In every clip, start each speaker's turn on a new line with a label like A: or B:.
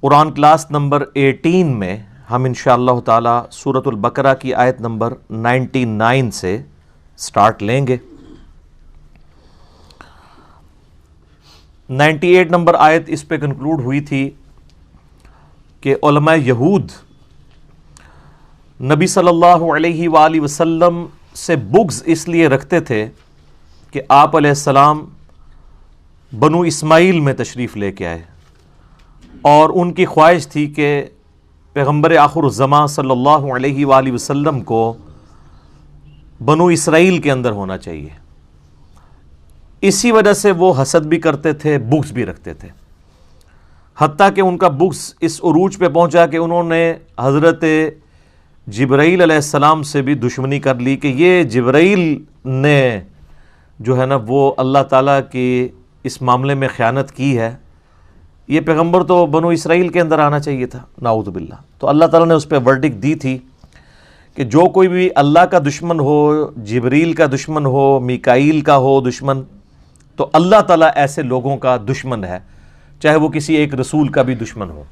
A: قرآن class number 18 میں ہم انشاءاللہ تعالی سورۃ البقرہ کی آیت نمبر 99 سے سٹارٹ لیں گے۔ 98 نمبر آیت اس پہ کنکلوڈ ہوئی تھی کہ علماء یہود نبی صلی اللہ علیہ وآلہ وسلم سے بغض اس لیے رکھتے تھے کہ آپ علیہ السلام بنو اسماعیل میں تشریف لے کے آئے، اور ان کی خواہش تھی کہ پیغمبر آخر الزمان صلی اللہ علیہ وآلہ وسلم کو بنو اسرائیل کے اندر ہونا چاہیے۔ اسی وجہ سے وہ حسد بھی کرتے تھے، بغض بھی رکھتے تھے، حتیٰ کہ ان کا بغض اس عروج پہ پہنچا کہ انہوں نے حضرت جبرائیل علیہ السلام سے بھی دشمنی کر لی کہ یہ جبرائیل نے جو ہے نا وہ اللہ تعالیٰ کی اس معاملے میں خیانت کی ہے، یہ پیغمبر تو بنو اسرائیل کے اندر آنا چاہیے تھا، نعوذ باللہ۔ تو اللہ تعالیٰ نے اس پہ ورڈکٹ دی تھی کہ جو کوئی بھی اللہ کا دشمن ہو، جبریل کا دشمن ہو، میکائیل کا ہو دشمن، تو اللہ تعالیٰ ایسے لوگوں کا دشمن ہے، چاہے وہ کسی ایک رسول کا بھی دشمن ہو۔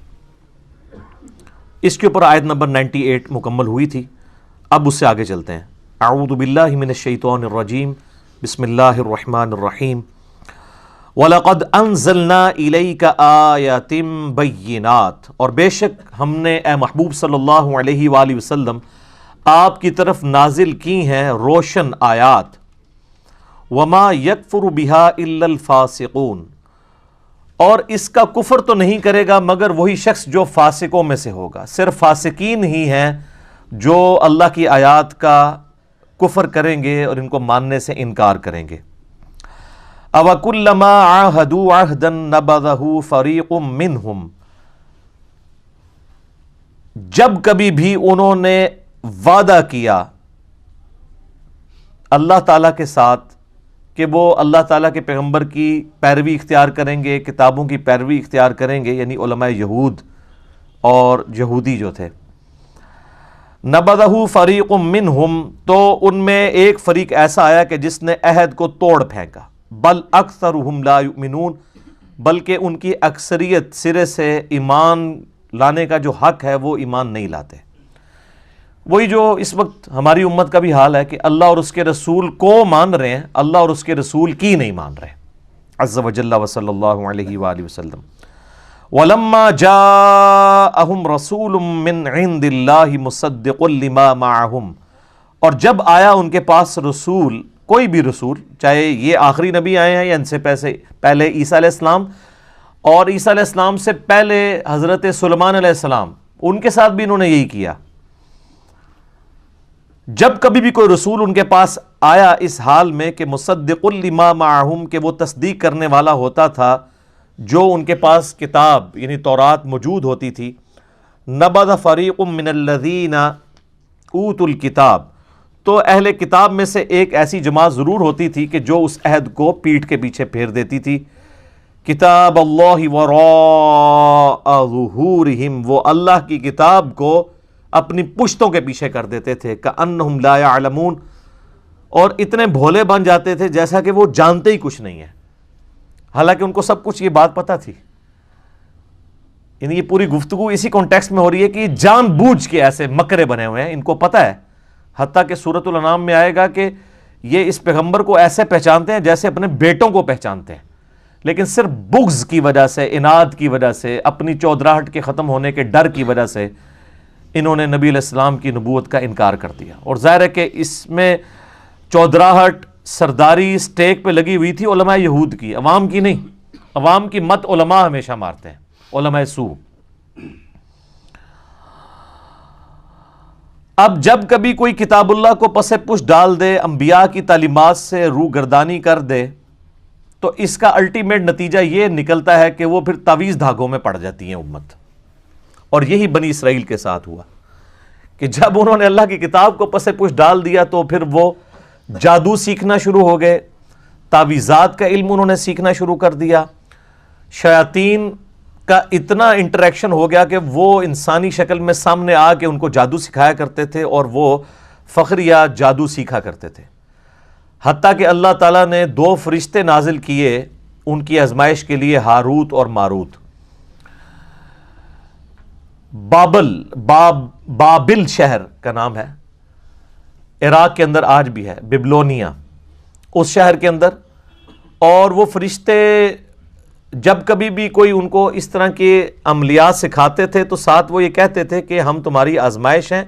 A: اس کے اوپر آیت نمبر 98 مکمل ہوئی تھی۔ اب اس سے آگے چلتے ہیں۔ اعوذ باللہ من الشیطان الرجیم، بسم اللہ الرحمن الرحیم۔ وَلَقَدْ أَنزَلْنَا إِلَيْكَ آيَاتٍ بَيِّنَاتٍ، اور بے شک ہم نے اے محبوب صلی اللہ علیہ وآلہ وسلم آپ کی طرف نازل کی ہیں روشن آیات۔ وَمَا يَكْفُرُ بِهَا إِلَّا الْفَاسِقُونَ، اور اس کا کفر تو نہیں کرے گا مگر وہی شخص جو فاسقوں میں سے ہوگا۔ صرف فاسقین ہی ہیں جو اللہ کی آیات کا کفر کریں گے اور ان کو ماننے سے انکار کریں گے۔ أَوَكُلَّمَا عَاهَدُوا عَهْدًا نَبَذَهُ فَرِيقٌ مِّنْهُمْ، جب کبھی بھی انہوں نے وعدہ کیا اللہ تعالیٰ کے ساتھ کہ وہ اللہ تعالیٰ کے پیغمبر کی پیروی اختیار کریں گے، کتابوں کی پیروی اختیار کریں گے، یعنی علماء یہود اور یہودی جو تھے، نَبَذَهُ فَرِيقٌ مِّنْهُمْ، تو ان میں ایک فریق ایسا آیا کہ جس نے عہد کو توڑ پھینکا۔ بل اکثرهم لا یؤمنون، بلکہ ان کی اکثریت سرے سے ایمان لانے کا جو حق ہے وہ ایمان نہیں لاتے۔ وہی جو اس وقت ہماری امت کا بھی حال ہے کہ اللہ اور اس کے رسول کو مان رہے ہیں، اللہ اور اس کے رسول کی نہیں مان رہے، عز وجل وصلی اللہ علیہ وآلہ وسلم۔ وَلَمَّا جَاءَهُمْ رَسُولٌ مِّنْ عِنْدِ اللَّهِ مُصَدِّقٌ لِمَا مَعَهُمْ، اور جب آیا ان کے پاس رسول، کوئی بھی رسول، چاہے یہ آخری نبی آئے ہیں یا ان سے پہلے عیسیٰ علیہ السلام، اور عیسیٰ علیہ السلام سے پہلے حضرت سلیمان علیہ السلام، ان کے ساتھ بھی انہوں نے یہی کیا۔ جب کبھی بھی کوئی رسول ان کے پاس آیا اس حال میں کہ مصدق لما معہم، کہ وہ تصدیق کرنے والا ہوتا تھا جو ان کے پاس کتاب یعنی تورات موجود ہوتی تھی، نبذ فریق من الذین اوتوا الکتاب، تو اہل کتاب میں سے ایک ایسی جماعت ضرور ہوتی تھی کہ جو اس عہد کو پیٹھ کے پیچھے پھیر دیتی تھی۔ کتاب اللہ وراء ظہورہم، وہ اللہ کی کتاب کو اپنی پشتوں کے پیچھے کر دیتے تھے، کأنہم لا یعلمون، اور اتنے بھولے بن جاتے تھے جیسا کہ وہ جانتے ہی کچھ نہیں ہے، حالانکہ ان کو سب کچھ یہ بات پتہ تھی۔ یعنی یہ پوری گفتگو اسی کانٹیکسٹ میں ہو رہی ہے کہ جان بوجھ کے ایسے مکرے بنے ہوئے ہیں، ان کو پتہ ہے، حتیٰ کہ سورۃ الانعام میں آئے گا کہ یہ اس پیغمبر کو ایسے پہچانتے ہیں جیسے اپنے بیٹوں کو پہچانتے ہیں، لیکن صرف بغض کی وجہ سے، اناد کی وجہ سے، اپنی چودراہٹ کے ختم ہونے کے ڈر کی وجہ سے انہوں نے نبی علیہ السلام کی نبوت کا انکار کر دیا۔ اور ظاہر ہے کہ اس میں چودراہٹ، سرداری سٹیک پہ لگی ہوئی تھی علماء یہود کی، عوام کی نہیں۔ عوام کی مت علماء ہمیشہ مارتے ہیں، علماء سو۔ اب جب کبھی کوئی کتاب اللہ کو پس پش ڈال دے، انبیاء کی تعلیمات سے روگردانی کر دے، تو اس کا الٹیمیٹ نتیجہ یہ نکلتا ہے کہ وہ پھر تعویذ دھاگوں میں پڑ جاتی ہیں امت۔ اور یہی بنی اسرائیل کے ساتھ ہوا کہ جب انہوں نے اللہ کی کتاب کو پس پش ڈال دیا تو پھر وہ جادو سیکھنا شروع ہو گئے، تعویذات کا علم انہوں نے سیکھنا شروع کر دیا، شیاطین کا اتنا انٹریکشن ہو گیا کہ وہ انسانی شکل میں سامنے آ کے ان کو جادو سکھایا کرتے تھے اور وہ فخریہ جادو سیکھا کرتے تھے۔ حتیٰ کہ اللہ تعالیٰ نے 2 فرشتے نازل کیے ان کی آزمائش کے لیے، ہاروت اور ماروت۔ بابل شہر کا نام ہے، عراق کے اندر آج بھی ہے، بیبلونیا، اس شہر کے اندر. اور وہ فرشتے جب کبھی بھی کوئی ان کو اس طرح کے عملیات سکھاتے تھے تو ساتھ وہ یہ کہتے تھے کہ ہم تمہاری آزمائش ہیں،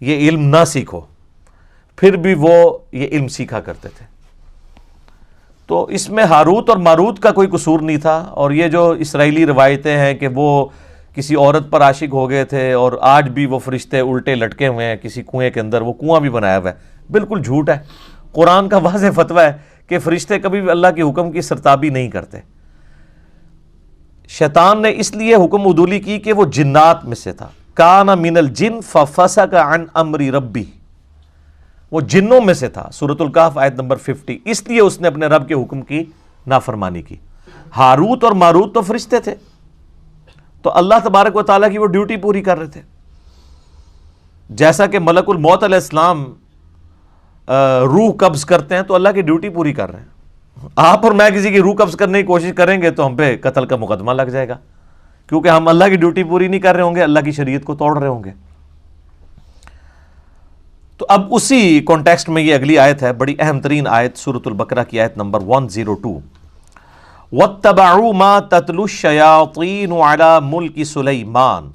A: یہ علم نہ سیکھو. پھر بھی وہ یہ علم سیکھا کرتے تھے. تو اس میں ہاروت اور ماروت کا کوئی قصور نہیں تھا. اور یہ جو اسرائیلی روایتیں ہیں کہ وہ کسی عورت پر عاشق ہو گئے تھے اور آج بھی وہ فرشتے الٹے لٹکے ہوئے ہیں کسی کنویں کے اندر، وہ کنواں بھی بنایا ہوا ہے، بالکل جھوٹ ہے. قرآن کا واضح فتویٰ ہے کہ فرشتے کبھی بھی اللہ کے حکم کی سرتابی نہیں کرتے. شیطان نے اس لیے حکم عدولی کی کہ وہ جنات میں سے تھا. کان من الجن ففسق عن امر ربی، وہ جنوں میں سے تھا. سورۃ الکہف آیت نمبر 50. اس لیے اس نے اپنے رب کے حکم کی نافرمانی کی. ہاروت اور ماروت تو فرشتے تھے، تو اللہ تبارک و تعالیٰ کی وہ ڈیوٹی پوری کر رہے تھے. جیسا کہ ملک الموت علیہ السلام روح قبض کرتے ہیں تو اللہ کی ڈیوٹی پوری کر رہے ہیں. آپ اور میں کسی کی روح قبض کرنے کی کوشش کریں گے تو ہم پہ قتل کا مقدمہ لگ جائے گا، کیونکہ ہم اللہ کی ڈیوٹی پوری نہیں کر رہے ہوں گے، اللہ کی شریعت کو توڑ رہے ہوں گے. تو اب اسی کانٹیکسٹ میں یہ اگلی آیت ہے، بڑی اہم ترین آیت، سورۃ البقرہ کی آیت نمبر 102. وَاتَّبَعُوا مَا تَتْلُو الشَّيَاطِينُ عَلَى مُلْكِ سُلَيْمَانَ،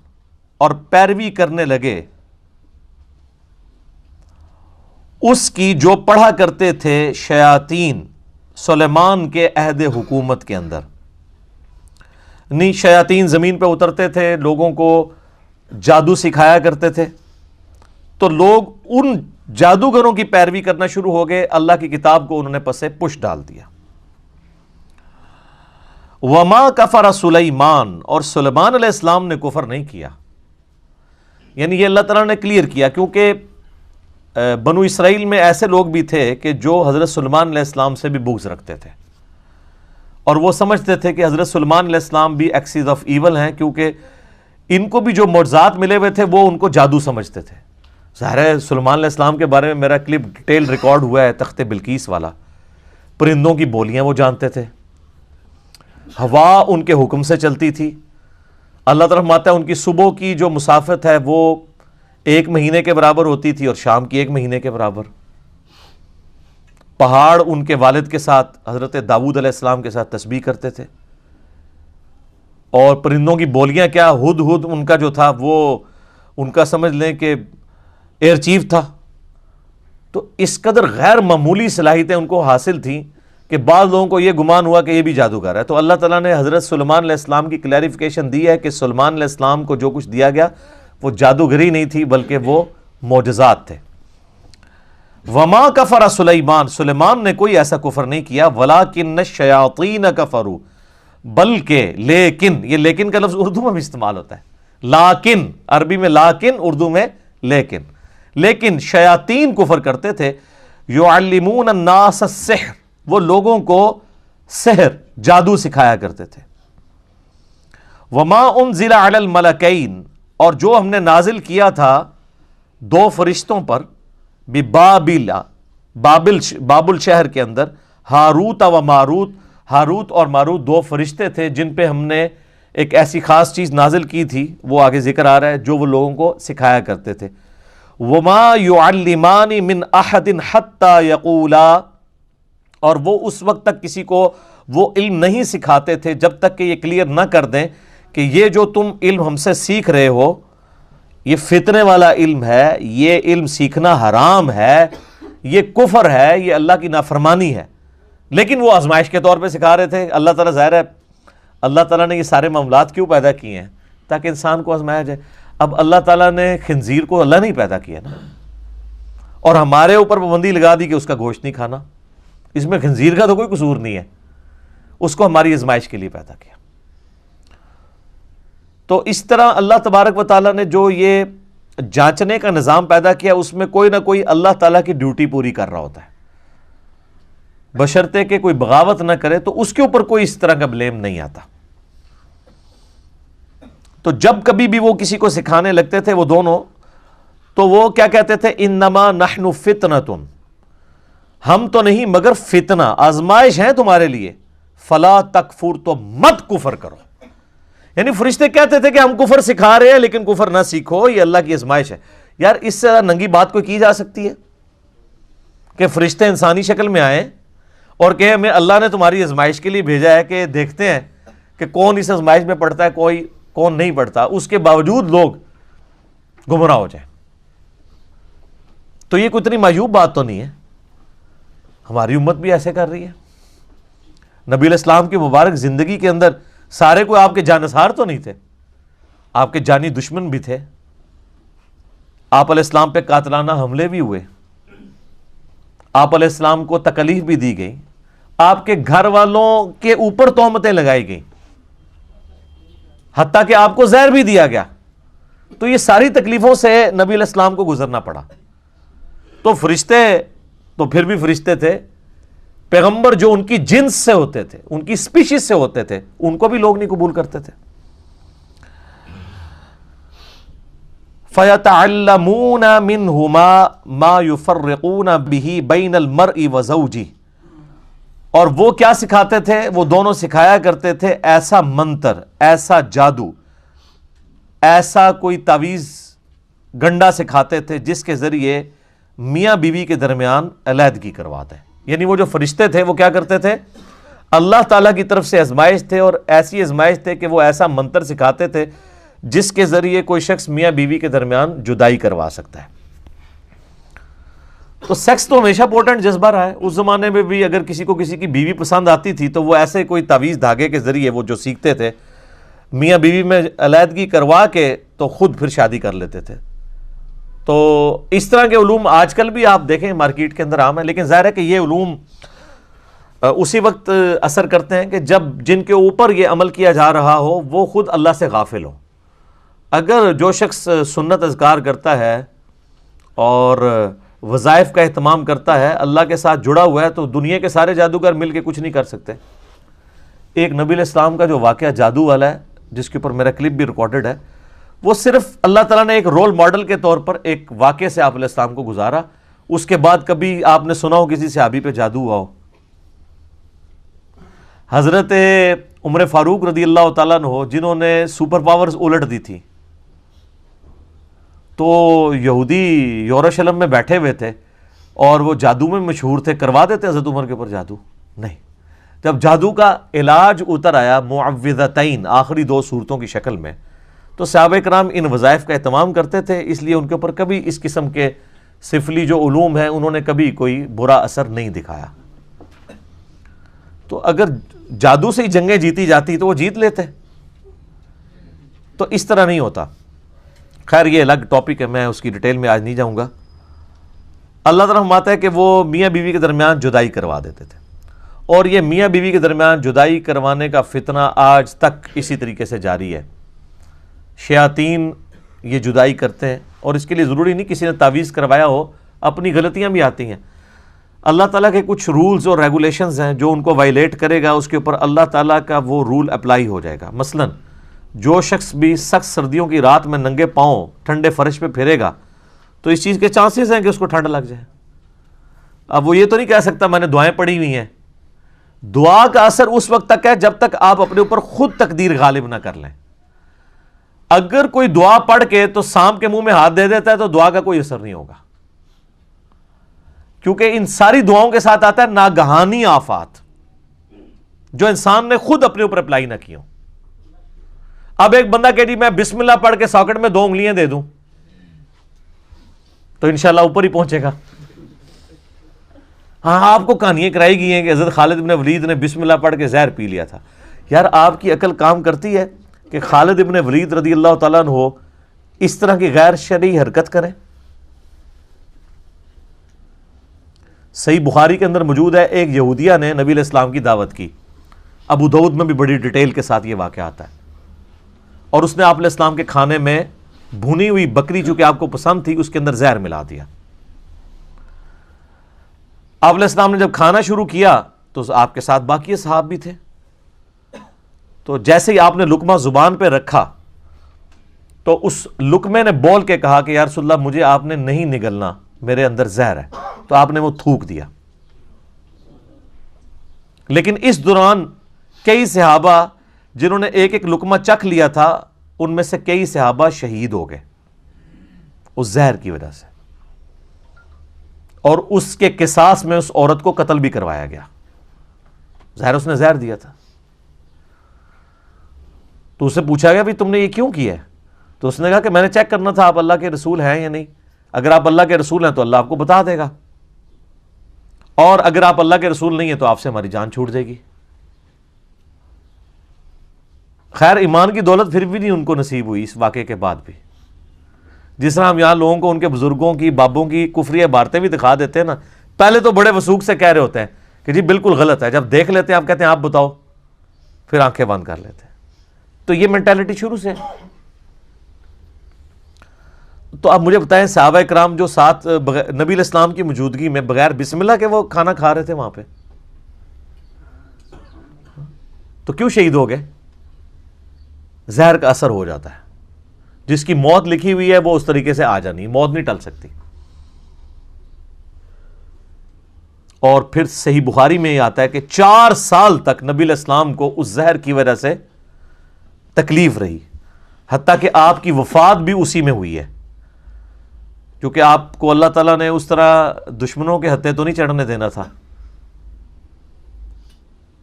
A: اور پیروی کرنے لگے اس کی جو پڑھا کرتے تھے شیاطین سلیمان کے عہد حکومت کے اندر. نہیں، شیاطین زمین پہ اترتے تھے، لوگوں کو جادو سکھایا کرتے تھے، تو لوگ ان جادوگروں کی پیروی کرنا شروع ہو گئے. اللہ کی کتاب کو انہوں نے پسے پش ڈال دیا. وما کفر سلیمان، اور سلیمان علیہ السلام نے کفر نہیں کیا. یعنی یہ اللہ تعالیٰ نے کلیئر کیا، کیونکہ بنو اسرائیل میں ایسے لوگ بھی تھے کہ جو حضرت سلیمان علیہ السلام سے بھی بغض رکھتے تھے، اور وہ سمجھتے تھے کہ حضرت سلیمان علیہ السلام بھی ایکسیز آف ایول ہیں، کیونکہ ان کو بھی جو معجزات ملے ہوئے تھے وہ ان کو جادو سمجھتے تھے. ظاہر ہے سلیمان علیہ السلام کے بارے میں میرا کلپ ڈیٹیل ریکارڈ ہوا ہے، تخت بلقیس والا. پرندوں کی بولیاں وہ جانتے تھے، ہوا ان کے حکم سے چلتی تھی. اللہ تعالیٰ فرماتا ہے ان کی صبح کی جو مسافت ہے وہ 1 مہینے کے برابر ہوتی تھی اور شام کی 1 مہینے کے برابر. پہاڑ ان کے والد کے ساتھ، حضرت داؤد علیہ السلام کے ساتھ تسبیح کرتے تھے. اور پرندوں کی بولیاں کیا، ہد ہد ان کا جو تھا وہ ان کا سمجھ لیں کہ ایئر چیف تھا. تو اس قدر غیر معمولی صلاحیتیں ان کو حاصل تھیں کہ بعض لوگوں کو یہ گمان ہوا کہ یہ بھی جادوگر ہے. تو اللہ تعالیٰ نے حضرت سلیمان علیہ السلام کی کلیریفیکیشن دی ہے کہ سلیمان علیہ السلام کو جو کچھ دیا گیا وہ جادوگری نہیں تھی بلکہ وہ معجزات تھے. وما کفر سلیمان، سلیمان نے کوئی ایسا کفر نہیں کیا. ولکن الشیاطین کفروا، بلکہ لیکن، یہ لیکن کا لفظ اردو میں بھی استعمال ہوتا ہے، لیکن عربی میں لیکن، اردو میں لیکن. لیکن شیاطین کفر کرتے تھے. یعلمون الناس السحر، وہ لوگوں کو سحر جادو سکھایا کرتے تھے. وما انزل علی الملکین، اور جو ہم نے نازل کیا تھا 2 فرشتوں پر، بابل شہر کے اندر، ہاروت و ماروت. ہاروت اور ماروت 2 فرشتے تھے جن پہ ہم نے ایک ایسی خاص چیز نازل کی تھی، وہ آگے ذکر آ رہا ہے، جو وہ لوگوں کو سکھایا کرتے تھے. وما يعلمان من احد حتى يقولا، اور وہ اس وقت تک کسی کو وہ علم نہیں سکھاتے تھے جب تک کہ یہ کلیئر نہ کر دیں کہ یہ جو تم علم ہم سے سیکھ رہے ہو یہ فتنے والا علم ہے، یہ علم سیکھنا حرام ہے، یہ کفر ہے، یہ اللہ کی نافرمانی ہے. لیکن وہ آزمائش کے طور پہ سکھا رہے تھے. اللہ تعالیٰ، ظاہر ہے اللہ تعالیٰ نے یہ سارے معاملات کیوں پیدا کیے ہیں؟ تاکہ انسان کو آزمایا جائے. اب اللہ تعالیٰ نے خنزیر کو اللہ نہیں پیدا کیا نا، اور ہمارے اوپر پابندی لگا دی کہ اس کا گوشت نہیں کھانا. اس میں خنزیر کا تو کوئی قصور نہیں ہے، اس کو ہماری آزمائش کے لیے پیدا کیا. تو اس طرح اللہ تبارک و تعالیٰ نے جو یہ جانچنے کا نظام پیدا کیا، اس میں کوئی نہ کوئی اللہ تعالیٰ کی ڈیوٹی پوری کر رہا ہوتا ہے، بشرطے کہ کوئی بغاوت نہ کرے تو اس کے اوپر کوئی اس طرح کا بلیم نہیں آتا. تو جب کبھی بھی وہ کسی کو سکھانے لگتے تھے وہ دونوں، تو وہ کیا کہتے تھے؟ انما نحن فتنۃ، ہم تو نہیں مگر فتنہ، آزمائش ہے تمہارے لیے. فلا تکفر، تو مت کفر کرو. یعنی فرشتے کہتے تھے کہ ہم کفر سکھا رہے ہیں لیکن کفر نہ سیکھو، یہ اللہ کی آزمائش ہے۔ یار اس سے ننگی بات کوئی کی جا سکتی ہے کہ فرشتے انسانی شکل میں آئیں اور کہ ہمیں اللہ نے تمہاری آزمائش کے لیے بھیجا ہے کہ دیکھتے ہیں کہ کون اس آزمائش میں پڑتا ہے، کون نہیں پڑتا، اس کے باوجود لوگ گمراہ ہو جائیں؟ تو یہ کوئی اتنی معیوب بات تو نہیں ہے، ہماری امت بھی ایسے کر رہی ہے۔ نبی علیہ السلام کی مبارک زندگی کے اندر سارے کوئی آپ کے جانثار تو نہیں تھے، آپ کے جانی دشمن بھی تھے، آپ علیہ السلام پہ قاتلانہ حملے بھی ہوئے، آپ علیہ السلام کو تکلیف بھی دی گئی، آپ کے گھر والوں کے اوپر تہمتیں لگائی گئیں، حتیٰ کہ آپ کو زہر بھی دیا گیا۔ تو یہ ساری تکلیفوں سے نبی علیہ السلام کو گزرنا پڑا۔ تو فرشتے تو پھر بھی فرشتے تھے، پیغمبر جو ان کی جنس سے ہوتے تھے، ان کی سپیشیز سے ہوتے تھے، ان کو بھی لوگ نہیں قبول کرتے تھے۔ فَيَتَعَلَّمُونَ مِنْهُمَا مَا يُفَرِّقُونَ بِهِ بَيْنَ الْمَرْءِ وَزَوْجِهِ، اور وہ کیا سکھاتے تھے؟ وہ دونوں سکھایا کرتے تھے ایسا منتر، ایسا جادو، ایسا کوئی تعویذ گنڈا سکھاتے تھے جس کے ذریعے میاں بیوی کے درمیان علیحدگی کرواتے ہیں۔ یعنی وہ جو فرشتے تھے وہ کیا کرتے تھے؟ اللہ تعالیٰ کی طرف سے آزمائش تھے، اور ایسی آزمائش تھے کہ وہ ایسا منتر سکھاتے تھے جس کے ذریعے کوئی شخص میاں بیوی کے درمیان جدائی کروا سکتا ہے۔ تو سیکس تو ہمیشہ پوٹنٹ جذبہ رہا ہے، اس زمانے میں بھی اگر کسی کو کسی کی بیوی پسند آتی تھی تو وہ ایسے کوئی تعویذ دھاگے کے ذریعے وہ جو سیکھتے تھے میاں بیوی میں علیحدگی کروا کے تو خود پھر شادی کر لیتے تھے۔ تو اس طرح کے علوم آج کل بھی آپ دیکھیں مارکیٹ کے اندر عام ہے، لیکن ظاہر ہے کہ یہ علوم اسی وقت اثر کرتے ہیں کہ جب جن کے اوپر یہ عمل کیا جا رہا ہو وہ خود اللہ سے غافل ہو۔ اگر جو شخص سنت اذکار کرتا ہے اور وظائف کا اہتمام کرتا ہے، اللہ کے ساتھ جڑا ہوا ہے، تو دنیا کے سارے جادوگر مل کے کچھ نہیں کر سکتے۔ ایک نبی علیہ السلام کا جو واقعہ جادو والا ہے جس کے اوپر میرا کلپ بھی ریکارڈڈ ہے، وہ صرف اللہ تعالیٰ نے ایک رول ماڈل کے طور پر ایک واقعے سے آپ علیہ السلام کو گزارا، اس کے بعد کبھی آپ نے سنا ہو کسی صحابی پہ جادو ہوا ہو؟ حضرت عمر فاروق رضی اللہ تعالیٰ عنہ جنہوں نے سپر پاورز الٹ دی تھی، تو یہودی یروشلم میں بیٹھے ہوئے تھے اور وہ جادو میں مشہور تھے، کروا دیتے حضرت عمر کے اوپر جادو؟ نہیں۔ جب جادو کا علاج اتر آیا معوذتین، آخری 2 صورتوں کی شکل میں، تو صحابہ کرام ان وظائف کا اہتمام کرتے تھے، اس لیے ان کے اوپر کبھی اس قسم کے سفلی جو علوم ہیں انہوں نے کبھی کوئی برا اثر نہیں دکھایا۔ تو اگر جادو سے ہی جنگیں جیتی جاتی تو وہ جیت لیتے، تو اس طرح نہیں ہوتا۔ خیر یہ الگ ٹاپک ہے، میں اس کی ڈیٹیل میں آج نہیں جاؤں گا۔ اللہ تعالیٰ فرماتا ہے کہ وہ میاں بیوی کے درمیان جدائی کروا دیتے تھے، اور یہ میاں بیوی کے درمیان جدائی کروانے کا فتنہ آج تک اسی طریقے سے جاری ہے۔ شیاطین یہ جدائی کرتے ہیں، اور اس کے لیے ضروری نہیں کسی نے تعویذ کروایا ہو، اپنی غلطیاں بھی آتی ہیں۔ اللہ تعالیٰ کے کچھ رولز اور ریگولیشنز ہیں، جو ان کو وائلیٹ کرے گا اس کے اوپر اللہ تعالیٰ کا وہ رول اپلائی ہو جائے گا۔ مثلا جو شخص بھی سخت سردیوں کی رات میں ننگے پاؤں ٹھنڈے فرش پہ پھرے گا تو اس چیز کے چانسز ہیں کہ اس کو ٹھنڈ لگ جائے۔ اب وہ یہ تو نہیں کہہ سکتا میں نے دعائیں پڑھی ہوئی ہیں۔ دعا کا اثر اس وقت تک ہے جب تک آپ اپنے اوپر خود تقدیر غالب نہ کر لیں۔ اگر کوئی دعا پڑھ کے تو سانپ کے منہ میں ہاتھ دے دیتا ہے تو دعا کا کوئی اثر نہیں ہوگا، کیونکہ ان ساری دعاؤں کے ساتھ آتا ہے ناگہانی آفات جو انسان نے خود اپنے اوپر اپلائی نہ کی ہوں۔ اب ایک بندہ کہ جی میں بسم اللہ پڑھ کے ساکٹ میں 2 انگلیاں دے دوں تو انشاءاللہ اوپر ہی پہنچے گا۔ ہاں آپ کو کہانیاں کرائی گئی ہیں کہ حضرت خالد بن ولید نے بسم اللہ پڑھ کے زہر پی لیا تھا۔ یار آپ کی عقل کام کرتی ہے کہ خالد بن ولید رضی اللہ تعالیٰ عنہ اس طرح کی غیر شرعی حرکت کریں؟ صحیح بخاری کے اندر موجود ہے، ایک یہودیہ نے نبی علیہ السلام کی دعوت کی، ابو داؤد میں بھی بڑی ڈیٹیل کے ساتھ یہ واقعہ آتا ہے، اور اس نے آپ علیہ السلام کے کھانے میں بھنی ہوئی بکری جو کہ آپ کو پسند تھی اس کے اندر زہر ملا دیا۔ آپ علیہ السلام نے جب کھانا شروع کیا تو آپ کے ساتھ باقی صحاب بھی تھے، تو جیسے ہی آپ نے لقمہ زبان پہ رکھا تو اس لقمے نے بول کے کہا کہ یا رسول اللہ مجھے آپ نے نہیں نگلنا، میرے اندر زہر ہے، تو آپ نے وہ تھوک دیا۔ لیکن اس دوران کئی صحابہ جنہوں نے ایک ایک لقمہ چکھ لیا تھا ان میں سے کئی صحابہ شہید ہو گئے اس زہر کی وجہ سے، اور اس کے قصاص میں اس عورت کو قتل بھی کروایا گیا، ظاہر اس نے زہر دیا تھا۔ تو اسے پوچھا گیا بھی تم نے یہ کیوں کیا ہے؟ تو اس نے کہا کہ میں نے چیک کرنا تھا آپ اللہ کے رسول ہیں یا نہیں، اگر آپ اللہ کے رسول ہیں تو اللہ آپ کو بتا دے گا، اور اگر آپ اللہ کے رسول نہیں ہیں تو آپ سے ہماری جان چھوٹ جائے گی۔ خیر ایمان کی دولت پھر بھی نہیں ان کو نصیب ہوئی اس واقعے کے بعد بھی۔ جس طرح ہم یہاں لوگوں کو ان کے بزرگوں کی، بابوں کی کفری عبارتیں بھی دکھا دیتے ہیں نا، پہلے تو بڑے وثوق سے کہہ رہے ہوتے ہیں کہ جی بالکل غلط ہے، جب دیکھ لیتے ہیں آپ کہتے ہیں آپ بتاؤ، پھر آنکھیں بند کر لیتے ہیں۔ تو یہ مینٹالٹی شروع سے ہے۔ تو آپ مجھے بتائیں صحابہ کرام جو ساتھ نبی علیہ السلام کی موجودگی میں بغیر بسم اللہ کے وہ کھانا کھا رہے تھے وہاں پہ، تو کیوں شہید ہو گئے؟ زہر کا اثر ہو جاتا ہے، جس کی موت لکھی ہوئی ہے وہ اس طریقے سے آ جانی، موت نہیں ٹل سکتی۔ اور پھر صحیح بخاری میں یہ آتا ہے کہ 4 سال تک نبی علیہ السلام کو اس زہر کی وجہ سے تکلیف رہی، حتیٰ کہ آپ کی وفات بھی اسی میں ہوئی ہے، کیونکہ آپ کو اللہ تعالیٰ نے اس طرح دشمنوں کے ہتھے تو نہیں چڑھنے دینا تھا۔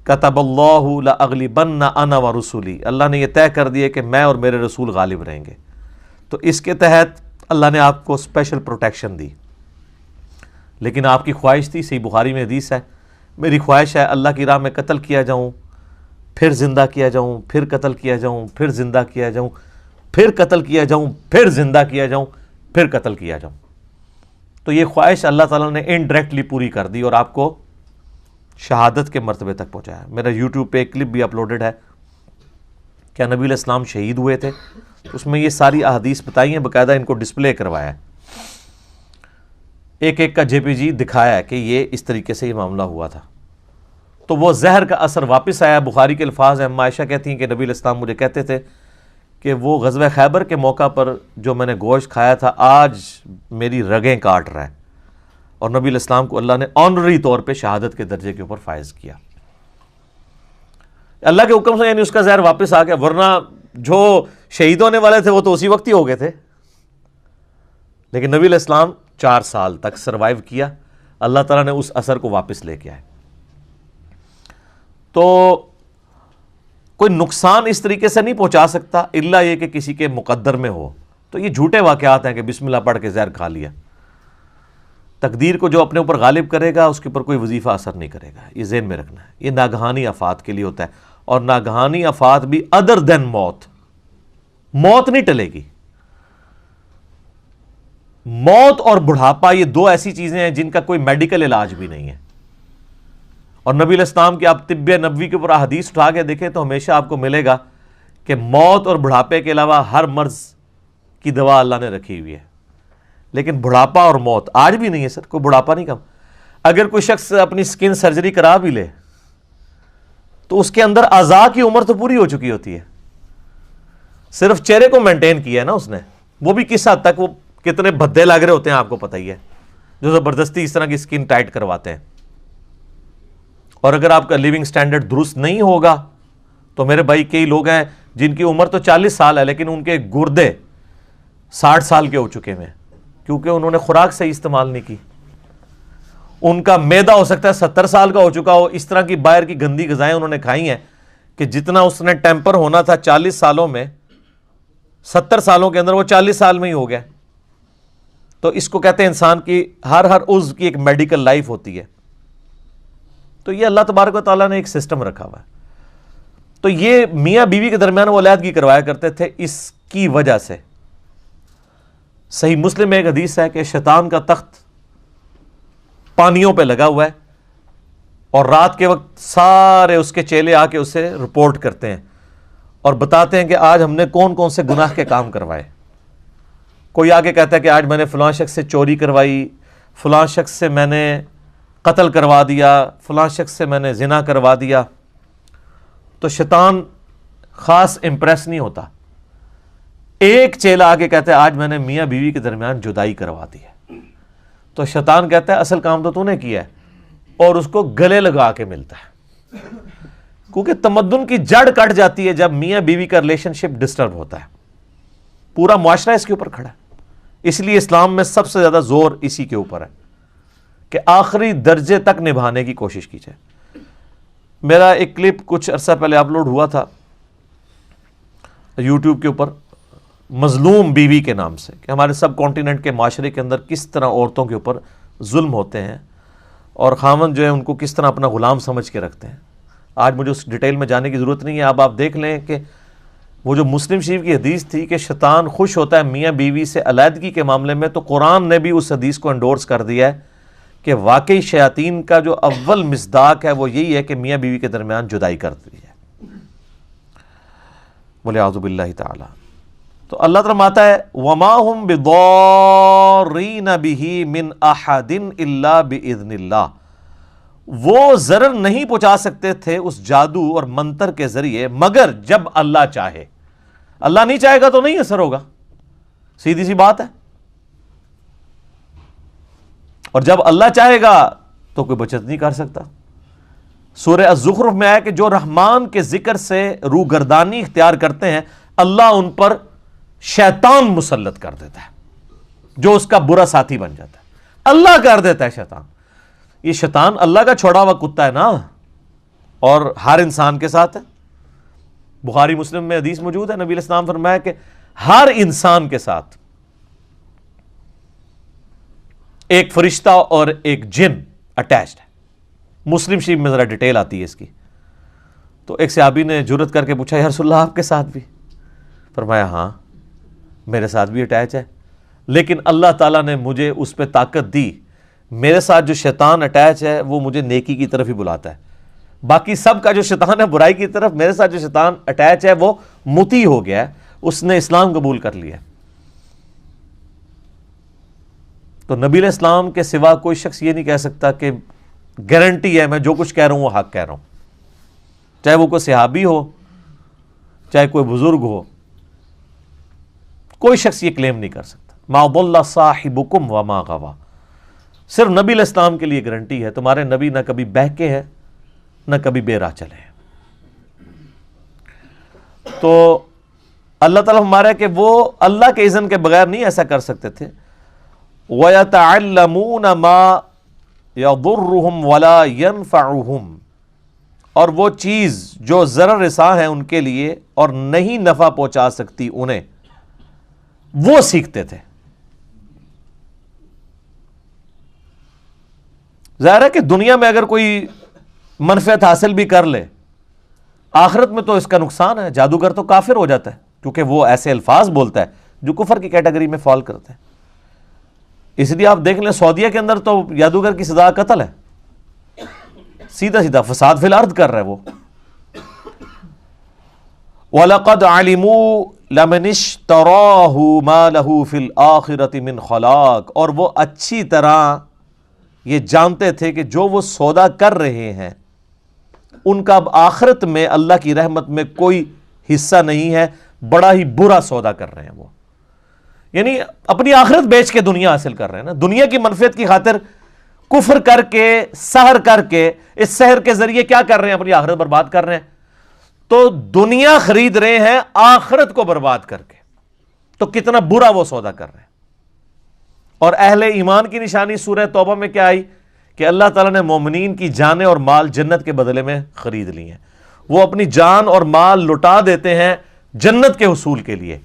A: کتب اللہ لاغلبن انا ورسولی، اللہ نے یہ طے کر دیا کہ میں اور میرے رسول غالب رہیں گے، تو اس کے تحت اللہ نے آپ کو اسپیشل پروٹیکشن دی۔ لیکن آپ کی خواہش تھی، صحیح بخاری میں حدیث ہے، میری خواہش ہے اللہ کی راہ میں قتل کیا جاؤں، پھر زندہ کیا جاؤں، پھر قتل کیا جاؤں، پھر زندہ کیا جاؤں، پھر قتل کیا جاؤں، پھر زندہ کیا جاؤں، پھر قتل کیا جاؤں۔ تو یہ خواہش اللہ تعالیٰ نے انڈائریکٹلی پوری کر دی اور آپ کو شہادت کے مرتبے تک پہنچایا۔ میرا یوٹیوب پہ ایک کلپ بھی اپلوڈڈ ہے، کیا نبی علیہ السلام شہید ہوئے تھے، اس میں یہ ساری احادیث بتائی ہیں، باقاعدہ ان کو ڈسپلے کروایا ہے، ایک ایک کا JPG دکھایا ہے کہ یہ اس طریقے سے یہ معاملہ ہوا تھا۔ تو وہ زہر کا اثر واپس آیا۔ بخاری کے الفاظ ہیں، اما عائشہ کہتی ہیں کہ نبی علیہ السلام مجھے کہتے تھے کہ وہ غزوہ خیبر کے موقع پر جو میں نے گوشت کھایا تھا آج میری رگیں کاٹ رہا ہے، اور نبی علیہ السلام کو اللہ نے آنرری طور پہ شہادت کے درجے کے اوپر فائز کیا اللہ کے حکم سے، یعنی اس کا زہر واپس آ گیا، ورنہ جو شہید ہونے والے تھے وہ تو اسی وقت ہی ہو گئے تھے۔ لیکن نبی علیہ السلام 4 سال تک سروائیو کیا، اللہ تعالیٰ نے اس اثر کو واپس لے کے آئے۔ تو کوئی نقصان اس طریقے سے نہیں پہنچا سکتا الا یہ کہ کسی کے مقدر میں ہو۔ تو یہ جھوٹے واقعات ہیں کہ بسم اللہ پڑھ کے زہر کھا لیا۔ تقدیر کو جو اپنے اوپر غالب کرے گا اس کے اوپر کوئی وظیفہ اثر نہیں کرے گا، یہ ذہن میں رکھنا ہے۔ یہ ناگہانی آفات کے لیے ہوتا ہے، اور ناگہانی آفات بھی ادر دین موت، موت نہیں ٹلے گی۔ موت اور بڑھاپا یہ 2 ایسی چیزیں ہیں جن کا کوئی میڈیکل علاج بھی نہیں ہے۔ اور نبی علیہ السلام کی آپ طب نبوی کے اوپر حدیث اٹھا کے دیکھیں تو ہمیشہ آپ کو ملے گا کہ موت اور بڑھاپے کے علاوہ ہر مرض کی دوا اللہ نے رکھی ہوئی ہے، لیکن بڑھاپا اور موت آج بھی نہیں ہے سر، کوئی بڑھاپا نہیں کم۔ اگر کوئی شخص اپنی سکن سرجری کرا بھی لے تو اس کے اندر اعضاء کی عمر تو پوری ہو چکی ہوتی ہے، صرف چہرے کو مینٹین کیا ہے نا اس نے، وہ بھی کس حد تک، وہ کتنے بھدے لگ رہے ہوتے ہیں آپ کو پتہ ہی ہے، جو زبردستی اس طرح کی سکن ٹائٹ کرواتے ہیں۔ اور اگر آپ کا لیونگ سٹینڈرڈ درست نہیں ہوگا تو میرے بھائی کئی لوگ ہیں جن کی عمر تو 40 سال ہے لیکن ان کے گردے 60 سال کے ہو چکے ہیں، کیونکہ انہوں نے خوراک صحیح استعمال نہیں کی۔ ان کا معدہ ہو سکتا ہے 70 سال کا ہو چکا ہو، اس طرح کی باہر کی گندی غذائیں انہوں نے کھائی ہیں کہ جتنا اس نے ٹیمپر ہونا تھا 40 سالوں میں، 70 سالوں کے اندر وہ 40 سال میں ہی ہو گیا۔ تو اس کو کہتے ہیں انسان کی ہر عضو کی ایک میڈیکل لائف ہوتی ہے۔ تو یہ اللہ تبارک و تعالیٰ نے ایک سسٹم رکھا ہوا ہے۔ تو یہ میاں بیوی کے درمیان وہ علیحدگی کروایا کرتے تھے اس کی وجہ سے۔ صحیح مسلم میں ایک حدیث ہے کہ شیطان کا تخت پانیوں پہ لگا ہوا ہے، اور رات کے وقت سارے اس کے چیلے آ کے اسے رپورٹ کرتے ہیں اور بتاتے ہیں کہ آج ہم نے کون کون سے گناہ کے کام کروائے۔ کوئی آگے کہتا ہے کہ آج میں نے فلاں شخص سے چوری کروائی، فلاں شخص سے میں نے قتل کروا دیا، فلاں شخص سے میں نے زنا کروا دیا۔ تو شیطان خاص امپریس نہیں ہوتا، ایک چیلا آگے کہتا ہے آج میں نے میاں بیوی کے درمیان جدائی کروا دی ہے۔ تو شیطان کہتا ہے اصل کام تو نے کیا ہے، اور اس کو گلے لگا کے ملتا ہے کیونکہ تمدن کی جڑ کٹ جاتی ہے جب میاں بیوی کا ریلیشن شپ ڈسٹرب ہوتا ہے. پورا معاشرہ اس کے اوپر کھڑا ہے. اس لیے اسلام میں سب سے زیادہ زور اسی کے اوپر ہے کہ آخری درجے تک نبھانے کی کوشش کی جائے. میرا ایک کلپ کچھ عرصہ پہلے اپلوڈ ہوا تھا یوٹیوب کے اوپر مظلوم بیوی کے نام سے، کہ ہمارے سب کانٹیننٹ کے معاشرے کے اندر کس طرح عورتوں کے اوپر ظلم ہوتے ہیں اور خاوند جو ہے ان کو کس طرح اپنا غلام سمجھ کے رکھتے ہیں. آج مجھے اس ڈیٹیل میں جانے کی ضرورت نہیں ہے. اب آپ دیکھ لیں کہ وہ جو مسلم شریف کی حدیث تھی کہ شیطان خوش ہوتا ہے میاں بیوی سے علیحدگی کے معاملے میں، تو قرآن نے بھی اس حدیث کو انڈورس کر دیا ہے کہ واقعی شیاطین کا جو اول مصداق ہے وہ یہی ہے کہ میاں بیوی کے درمیان جدائی کر دی ہے. وَلِعَوْذُ بِاللَّهِ تعالی. تو اللہ تعالیٰ فرماتا ہے وَمَا هُمْ بِضَارِّينَ بِهِ مِنْ أَحَدٍ إِلَّا بِإِذْنِ اللَّهِ. وہ ضرر نہیں پہنچا سکتے تھے اس جادو اور منتر کے ذریعے مگر جب اللہ چاہے. اللہ نہیں چاہے گا تو نہیں اثر ہوگا، سیدھی سی بات ہے. اور جب اللہ چاہے گا تو کوئی بچت نہیں کر سکتا. سورہ الزخرف میں آیا کہ جو رحمان کے ذکر سے روگردانی اختیار کرتے ہیں اللہ ان پر شیطان مسلط کر دیتا ہے جو اس کا برا ساتھی بن جاتا ہے. اللہ کر دیتا ہے شیطان. یہ شیطان اللہ کا چھوڑا ہوا کتا ہے نا، اور ہر انسان کے ساتھ ہے. بخاری مسلم میں حدیث موجود ہے، نبی علیہ السلام فرمایا کہ ہر انسان کے ساتھ ایک فرشتہ اور ایک جن اٹیچڈ ہے. مسلم شریف میں ذرا ڈیٹیل آتی ہے اس کی. تو ایک صحابی نے جرت کر کے پوچھا یا رسول اللہ آپ کے ساتھ بھی؟ فرمایا ہاں میرے ساتھ بھی اٹیچ ہے، لیکن اللہ تعالیٰ نے مجھے اس پہ طاقت دی. میرے ساتھ جو شیطان اٹیچ ہے وہ مجھے نیکی کی طرف ہی بلاتا ہے. باقی سب کا جو شیطان ہے برائی کی طرف، میرے ساتھ جو شیطان اٹیچ ہے وہ مطیع ہو گیا ہے، اس نے اسلام قبول کر لیا. تو نبی علیہ السلام کے سوا کوئی شخص یہ نہیں کہہ سکتا کہ گارنٹی ہے میں جو کچھ کہہ رہا ہوں وہ حق کہہ رہا ہوں، چاہے وہ کوئی صحابی ہو چاہے کوئی بزرگ ہو. کوئی شخص یہ کلیم نہیں کر سکتا. ما ضل صاحبکم وما غوا. صرف نبی علیہ السلام کے لیے گارنٹی ہے، تمہارے نبی نہ کبھی بہکے ہیں نہ کبھی بے راہ چلے ہیں. تو اللہ تعالیٰ ہمارا کہ وہ اللہ کے اذن کے بغیر نہیں ایسا کر سکتے تھے. وَيَتَعَلَّمُونَ مَا يَضُرُّهُمْ وَلَا يَنْفَعُهُمْ. اور وہ چیز جو ضرر رساں ہے ان کے لیے اور نہیں نفع پہنچا سکتی انہیں، وہ سیکھتے تھے. ظاہر ہے کہ دنیا میں اگر کوئی منفعت حاصل بھی کر لے، آخرت میں تو اس کا نقصان ہے. جادوگر تو کافر ہو جاتا ہے کیونکہ وہ ایسے الفاظ بولتا ہے جو کفر کی کیٹیگری میں فال کرتے ہیں. اس لیے آپ دیکھ لیں سعودیہ کے اندر تو جادوگر کی سزا قتل ہے، سیدھا سیدھا فساد فی الارض کر رہا ہے وہ. وَلَقَدْ عَلِمُوا لَمَنِ اشْتَرَاهُ مَا لَهُ فِي الْآخِرَةِ مِنْ خَلَاقٍ. اور وہ اچھی طرح یہ جانتے تھے کہ جو وہ سودا کر رہے ہیں ان کا اب آخرت میں اللہ کی رحمت میں کوئی حصہ نہیں ہے. بڑا ہی برا سودا کر رہے ہیں وہ، یعنی اپنی آخرت بیچ کے دنیا حاصل کر رہے ہیں نا. دنیا کی منفعت کی خاطر کفر کر کے، سحر کر کے، اس سحر کے ذریعے کیا کر رہے ہیں؟ اپنی آخرت برباد کر رہے ہیں. تو دنیا خرید رہے ہیں آخرت کو برباد کر کے. تو کتنا برا وہ سودا کر رہے ہیں. اور اہل ایمان کی نشانی سورہ توبہ میں کیا آئی کہ اللہ تعالیٰ نے مومنین کی جانیں اور مال جنت کے بدلے میں خرید لی ہیں. وہ اپنی جان اور مال لٹا دیتے ہیں جنت کے حصول کے لیے.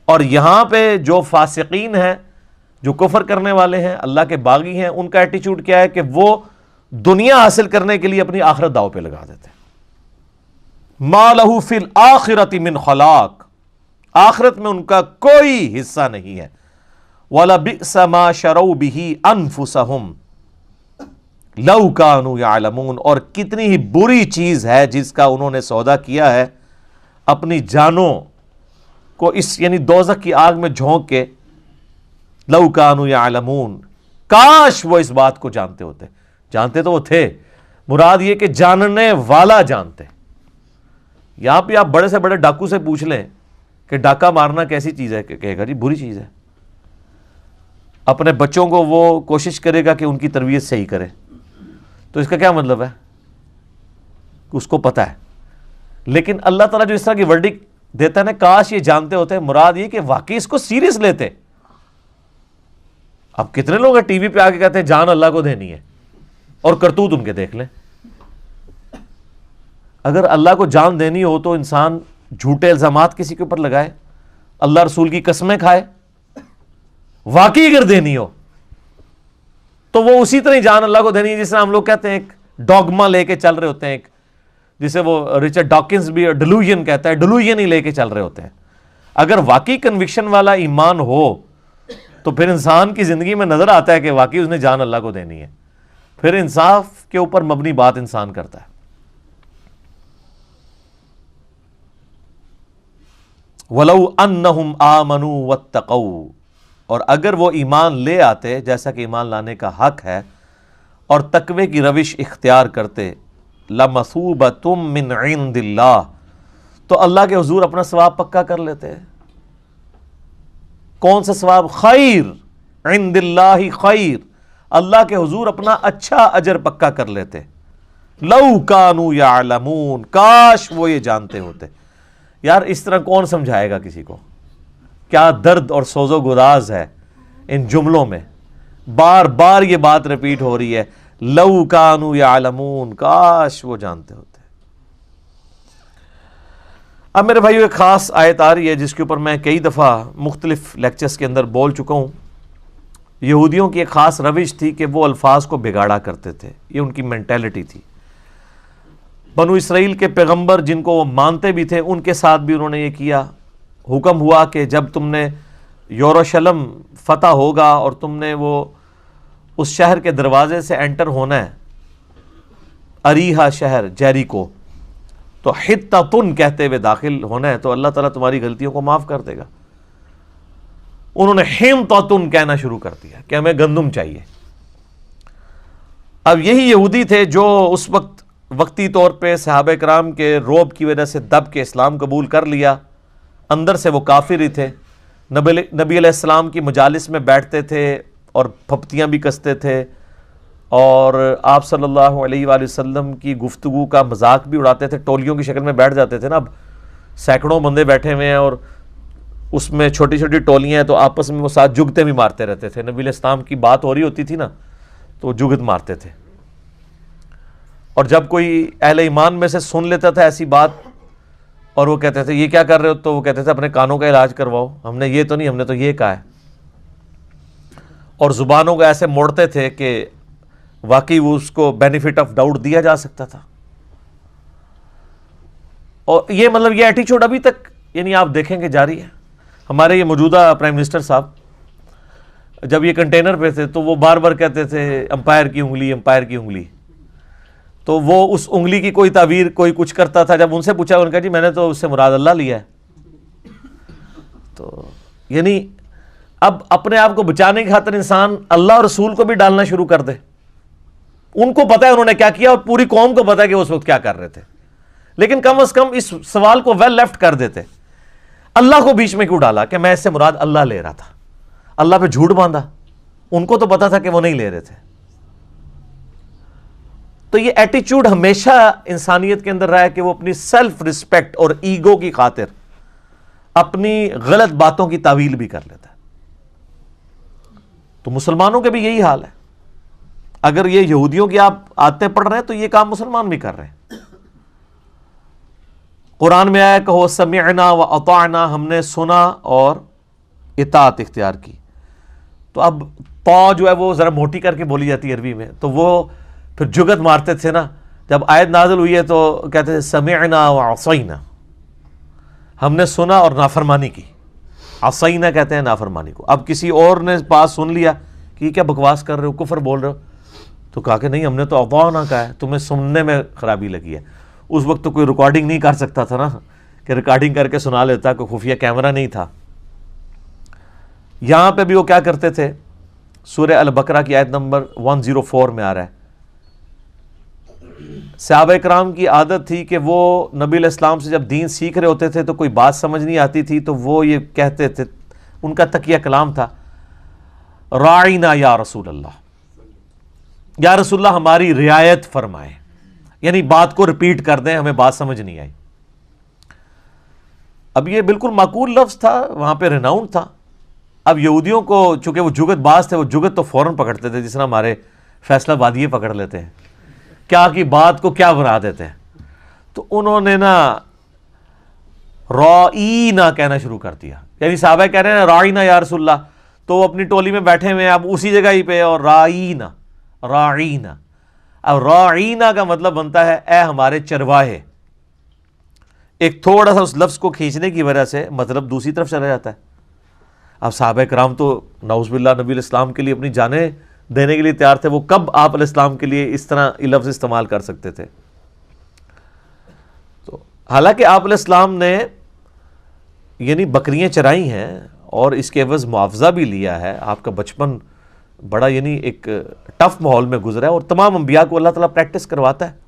A: اور یہاں پہ جو فاسقین ہیں، جو کفر کرنے والے ہیں، اللہ کے باغی ہیں، ان کا ایٹیچیوڈ کیا ہے کہ وہ دنیا حاصل کرنے کے لیے اپنی آخرت داؤ پہ لگا دیتے ہیں. ما لہ فی الآخرۃ من خلاق. آخرت میں ان کا کوئی حصہ نہیں ہے. وَلَبِئْسَ مَا شَرَوْا بِهِ أَنفُسَهُمْ لَوْ كَانُوا يَعْلَمُونَ. اور کتنی ہی بری چیز ہے جس کا انہوں نے سودا کیا ہے اپنی جانوں کو اس یعنی دوزخ کی آگ میں جھونک کے. لَوْ كَانُوا يَعْلَمُونَ. کاش وہ اس بات کو جانتے ہوتے. جانتے تو وہ تھے، مراد یہ کہ جاننے والا جانتے. یہاں پہ آپ بڑے سے بڑے ڈاکو سے پوچھ لیں کہ ڈاکہ مارنا کیسی چیز ہے، کہ کہے گا جی بری چیز ہے. اپنے بچوں کو وہ کوشش کرے گا کہ ان کی تربیت صحیح کرے. تو اس کا کیا مطلب ہے؟ اس کو پتہ ہے لیکن اللہ تعالیٰ جو اس طرح کی ورڈک دیتا ہے نا، کاش یہ جانتے ہوتے ہیں، مراد یہ کہ واقعی اس کو سیریس لیتے. اب کتنے لوگ ٹی وی پہ آ کے کہتے ہیں جان اللہ کو دینی ہے، اور کرتوت ان کے دیکھ لیں. اگر اللہ کو جان دینی ہو تو انسان جھوٹے الزامات کسی کے اوپر لگائے، اللہ رسول کی قسمیں کھائے. واقعی اگر دینی ہو تو وہ اسی طرح جان اللہ کو دینی ہے جس طرح ہم لوگ کہتے ہیں ایک ڈوگما لے کے چل رہے ہوتے ہیں، ایک جسے وہ رچرڈ ڈاکنز بھی ڈیلوژن کہتا ہے، ڈیلوژن ہی لے کے چل رہے ہوتے ہیں. اگر واقعی کنوکشن والا ایمان ہو تو پھر انسان کی زندگی میں نظر آتا ہے کہ واقعی اس نے جان اللہ کو دینی ہے، پھر انصاف کے اوپر مبنی بات انسان کرتا ہے. وَلَوْ أَنَّهُمْ آمَنُوا وَاتَّقَوْا، اور اگر وہ ایمان لے آتے جیسا کہ ایمان لانے کا حق ہے اور تقوی کی روش اختیار کرتے، لَمَثُوبَةٌ مِّنْ عِندِ اللَّهِ، تو اللہ کے حضور اپنا ثواب پکا کر لیتے. کون سا ثواب؟ خیر، عند اللہ خیر، اللہ کے حضور اپنا اچھا اجر پکا کر لیتے. لو کانوا یعلمون، کاش وہ یہ جانتے ہوتے. یار اس طرح کون سمجھائے گا کسی کو؟ کیا درد اور سوز و گداز ہے ان جملوں میں، بار بار یہ بات ریپیٹ ہو رہی ہے، لو کانوا یعلمون، کاش وہ جانتے ہوتے. اب میرے بھائیو ایک خاص آیت آ رہی ہے جس کے اوپر میں کئی دفعہ مختلف لیکچرز کے اندر بول چکا ہوں. یہودیوں کی ایک خاص روش تھی کہ وہ الفاظ کو بگاڑا کرتے تھے، یہ ان کی مینٹیلٹی تھی. بنو اسرائیل کے پیغمبر جن کو وہ مانتے بھی تھے ان کے ساتھ بھی انہوں نے یہ کیا. حکم ہوا کہ جب تم نے یروشلم فتح ہوگا اور تم نے وہ اس شہر کے دروازے سے انٹر ہونا ہے، اریحا شہر جیریکو، تو حطۃ کہتے ہوئے داخل ہونا ہے تو اللہ تعالیٰ تمہاری غلطیوں کو معاف کر دے گا. انہوں نے حنطۃ کہنا شروع کر دیا کہ ہمیں گندم چاہیے. اب یہی یہودی تھے جو اس وقت وقتی طور پہ صحابہ کرام کے روب کی وجہ سے دب کے اسلام قبول کر لیا، اندر سے وہ کافر ہی تھے. نبی علیہ السلام کی مجالس میں بیٹھتے تھے اور پھپتیاں بھی کستے تھے، اور آپ صلی اللہ علیہ وآلہ وسلم کی گفتگو کا مذاق بھی اڑاتے تھے. ٹولیوں کی شکل میں بیٹھ جاتے تھے نا، اب سینکڑوں بندے بیٹھے ہوئے ہیں اور اس میں چھوٹی چھوٹی ٹولیاں ہیں تو آپس میں وہ ساتھ جگتے بھی مارتے رہتے تھے. نبی علیہ السلام کی بات ہو رہی ہوتی تھی نا تو وہ جگت مارتے تھے. اور جب کوئی اہل ایمان میں سے سن لیتا تھا ایسی بات اور وہ کہتے تھے یہ کیا کر رہے ہو، تو وہ کہتے تھے اپنے کانوں کا علاج کرواؤ، ہم نے یہ تو نہیں، ہم نے تو یہ کہا ہے. اور زبانوں کو ایسے موڑتے تھے کہ واقعی وہ اس کو بینیفٹ آف ڈاؤٹ دیا جا سکتا تھا. اور یہ مطلب یہ ایٹیچیوڈ ابھی تک یعنی آپ دیکھیں کہ جاری ہے. ہمارے یہ موجودہ پرائم منسٹر صاحب جب یہ کنٹینر پہ تھے تو وہ بار بار کہتے تھے امپائر کی انگلی، امپائر کی انگلی. تو وہ اس انگلی کی کوئی تعبیر کوئی کچھ کرتا تھا، جب ان سے پوچھا ان کا جی میں نے تو اس سے مراد اللہ لیا ہے. تو یعنی اب اپنے آپ کو بچانے کی خاطر انسان اللہ اور رسول کو بھی ڈالنا شروع کر دے. ان کو پتا ہے انہوں نے کیا کیا اور پوری قوم کو پتا ہے کہ اس وقت کیا کر رہے تھے، لیکن کم از کم اس سوال کو ویل لیفٹ کر دیتے. اللہ کو بیچ میں کیوں ڈالا کہ میں اس سے مراد اللہ لے رہا تھا؟ اللہ پہ جھوٹ باندھا، ان کو تو پتا تھا کہ وہ نہیں لے رہے تھے. تو یہ ایٹیچیوڈ ہمیشہ انسانیت کے اندر رہا ہے کہ وہ اپنی سیلف رسپیکٹ اور ایگو کی خاطر اپنی غلط باتوں کی تعویل بھی کر لیتا ہے. تو مسلمانوں کے بھی یہی حال ہے. اگر یہ یہودیوں کی آپ آیتیں پڑھ رہے ہیں تو یہ کام مسلمان بھی کر رہے ہیں. قرآن میں آیا کہو سمعنا و اطعنا، ہم نے سنا اور اطاعت اختیار کی. تو اب پا جو ہے وہ ذرا موٹی کر کے بولی جاتی ہے عربی میں، تو وہ پھر جگت مارتے تھے نا. جب آیت نازل ہوئی ہے تو کہتے تھے سمعنا و عصینا، ہم نے سنا اور نافرمانی کی. عصینا کہتے ہیں نافرمانی کو. اب کسی اور نے پاس سن لیا کہ یہ کیا بکواس کر رہے ہو، کفر بول رہے ہو، تو کہا کہ نہیں ہم نے تو اطعنا کہا ہے، تمہیں سننے میں خرابی لگی ہے. اس وقت تو کوئی ریکارڈنگ نہیں کر سکتا تھا نا کہ ریکارڈنگ کر کے سنا لیتا، کوئی خفیہ کیمرہ نہیں تھا. یہاں پہ بھی وہ کیا کرتے تھے، سورہ البقرہ کی آیت نمبر 104 میں آ رہا ہے. صحابہ کرام کی عادت تھی کہ وہ نبی علیہ السلام سے جب دین سیکھ رہے ہوتے تھے تو کوئی بات سمجھ نہیں آتی تھی تو وہ یہ کہتے تھے، ان کا تقیہ کلام تھا، راعینا یا رسول اللہ، یا رسول اللہ ہماری رعایت فرمائے، یعنی بات کو ریپیٹ کر دیں، ہمیں بات سمجھ نہیں آئی. اب یہ بالکل معقول لفظ تھا، وہاں پہ ریناؤنڈ تھا. اب یہودیوں کو چونکہ وہ جگت باز تھے، وہ جگت تو فوراً پکڑتے تھے، جس طرح ہمارے فیصلہ بادیے پکڑ لیتے ہیں، کیا کی بات کو کیا بنا دیتے ہیں. تو انہوں نے نا رائینا کہنا شروع کر دیا، یعنی صحابہ کہہ رہے ہیں رائینا یا رسول اللہ، تو وہ اپنی ٹولی میں بیٹھے ہوئے ہیں اب اسی جگہ ہی پہ، اور رائینا رائینا. اب رائینا کا مطلب بنتا ہے اے ہمارے چرواہے. ایک تھوڑا سا اس لفظ کو کھینچنے کی وجہ سے مطلب دوسری طرف چلا جاتا ہے. اب صحابہ کرام تو نعوذ باللہ نبی علیہ السلام کے لیے اپنی جانیں دینے کے لیے تیار تھے، وہ کب آپ علیہ السلام کے لیے اس طرح لفظ استعمال کر سکتے تھے؟ تو حالانکہ آپ علیہ السلام نے یعنی بکریاں چرائی ہیں اور اس کے عوض معاوضہ بھی لیا ہے. آپ کا بچپن بڑا یعنی ایک ٹف ماحول میں گزرا ہے، اور تمام انبیاء کو اللہ تعالیٰ پریکٹس کرواتا ہے.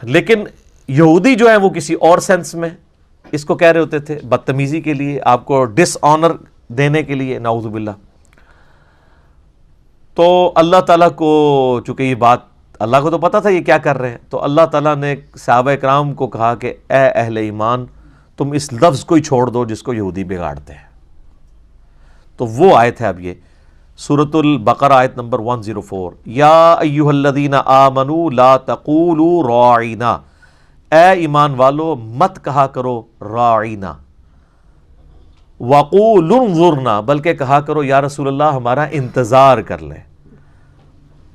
A: لیکن یہودی جو ہیں وہ کسی اور سینس میں اس کو کہہ رہے ہوتے تھے، بدتمیزی کے لیے، آپ کو ڈس آنر دینے کے لیے، نعوذ باللہ. تو اللہ تعالیٰ کو چونکہ یہ بات اللہ کو تو پتا تھا یہ کیا کر رہے ہیں، تو اللہ تعالیٰ نے صحابہ کرام کو کہا کہ اے اہل ایمان تم اس لفظ کو ہی چھوڑ دو جس کو یہودی بگاڑتے ہیں. تو وہ آیت ہے اب یہ سورۃ البقرہ آیت نمبر 104، یا ایھا الذین آمنوا لا تقولوا راعینا، اے ایمان والو مت کہا کرو راعینا، وقولوا انظرنا، بلکہ کہا کرو یا رسول اللہ ہمارا انتظار کر لیں،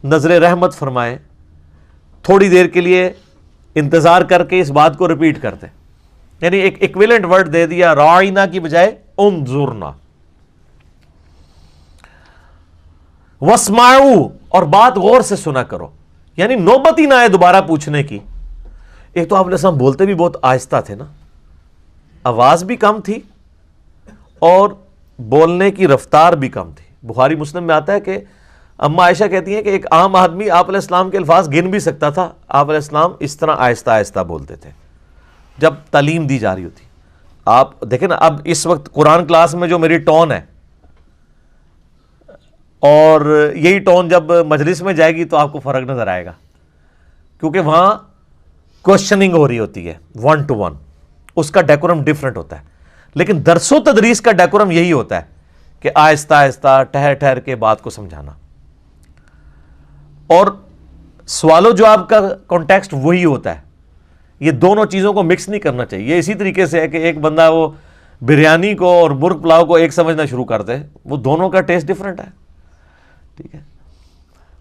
A: نظر رحمت فرمائے، تھوڑی دیر کے لیے انتظار کر کے اس بات کو ریپیٹ کرتے. یعنی ایک ایکویلنٹ ورڈ دے دیا راعینا کی بجائے انظرنا. واسمعوا، اور بات غور سے سنا کرو، یعنی نوبت ہی نہ آئے دوبارہ پوچھنے کی. ایک تو آپ علیہ السلام بولتے بھی بہت آہستہ تھے نا، آواز بھی کم تھی اور بولنے کی رفتار بھی کم تھی. بخاری مسلم میں آتا ہے کہ اما عائشہ کہتی ہیں کہ ایک عام آدمی آپ علیہ السلام کے الفاظ گن بھی سکتا تھا، آپ علیہ السلام اس طرح آہستہ آہستہ بولتے تھے جب تعلیم دی جا رہی ہوتی. آپ دیکھیں نا اب اس وقت قرآن کلاس میں جو میری ٹون ہے، اور یہی ٹون جب مجلس میں جائے گی تو آپ کو فرق نظر آئے گا، کیونکہ وہاں کوشچننگ ہو رہی ہوتی ہے 1 to 1، اس کا ڈیکورم ڈیفرنٹ ہوتا ہے. لیکن درس و تدریس کا ڈیکورم یہی ہوتا ہے کہ آہستہ آہستہ ٹھہر ٹھہر کے بات کو سمجھانا، اور سوال و جواب کا کانٹیکسٹ وہی ہوتا ہے. یہ دونوں چیزوں کو مکس نہیں کرنا چاہیے. یہ اسی طریقے سے ہے کہ ایک بندہ وہ بریانی کو اور مرغ پلاؤ کو ایک سمجھنا شروع کر دے، وہ دونوں کا ٹیسٹ ڈیفرنٹ ہے. ٹھیک ہے،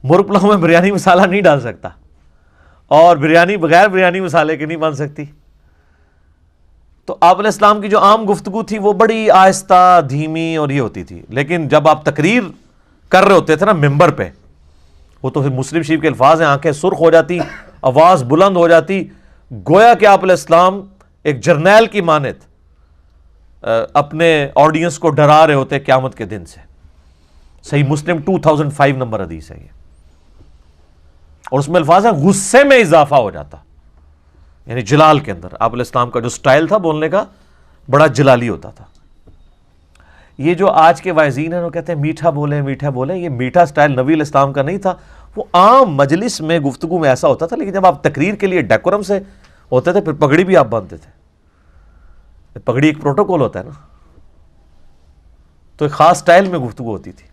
A: مرغ پلاؤ میں بریانی مسالہ نہیں ڈال سکتا، اور بریانی بغیر بریانی مسالے کی نہیں بن سکتی. تو آپ علیہ السلام کی جو عام گفتگو تھی وہ بڑی آہستہ دھیمی اور یہ ہوتی تھی. لیکن جب آپ تقریر کر رہے ہوتے تھے نا ممبر پہ، وہ تو مسلم شریف کے الفاظ ہیں، آنکھیں سرخ ہو جاتی، آواز بلند ہو جاتی، گویا کہ آپ علیہ السلام ایک جرنیل کی مانند اپنے آڈینس کو ڈرا رہے ہوتے قیامت کے دن سے. صحیح مسلم 2005 نمبر حدیث ہے یہ، اور اس میں الفاظ ہیں غصے میں اضافہ ہو جاتا، یعنی جلال کے اندر. آپ علیہ السلام کا جو سٹائل تھا بولنے کا بڑا جلالی ہوتا تھا. یہ جو آج کے واعظین ہیں وہ کہتے ہیں میٹھا بولیں میٹھا بولیں، یہ میٹھا سٹائل نبی علیہ السلام کا نہیں تھا. وہ عام مجلس میں گفتگو میں ایسا ہوتا تھا، لیکن جب آپ تقریر کے لیے ڈیکورم سے ہوتے تھے پھر پگڑی بھی آپ باندھتے تھے. پگڑی ایک پروٹوکول ہوتا ہے نا، تو ایک خاص سٹائل میں گفتگو ہوتی تھی.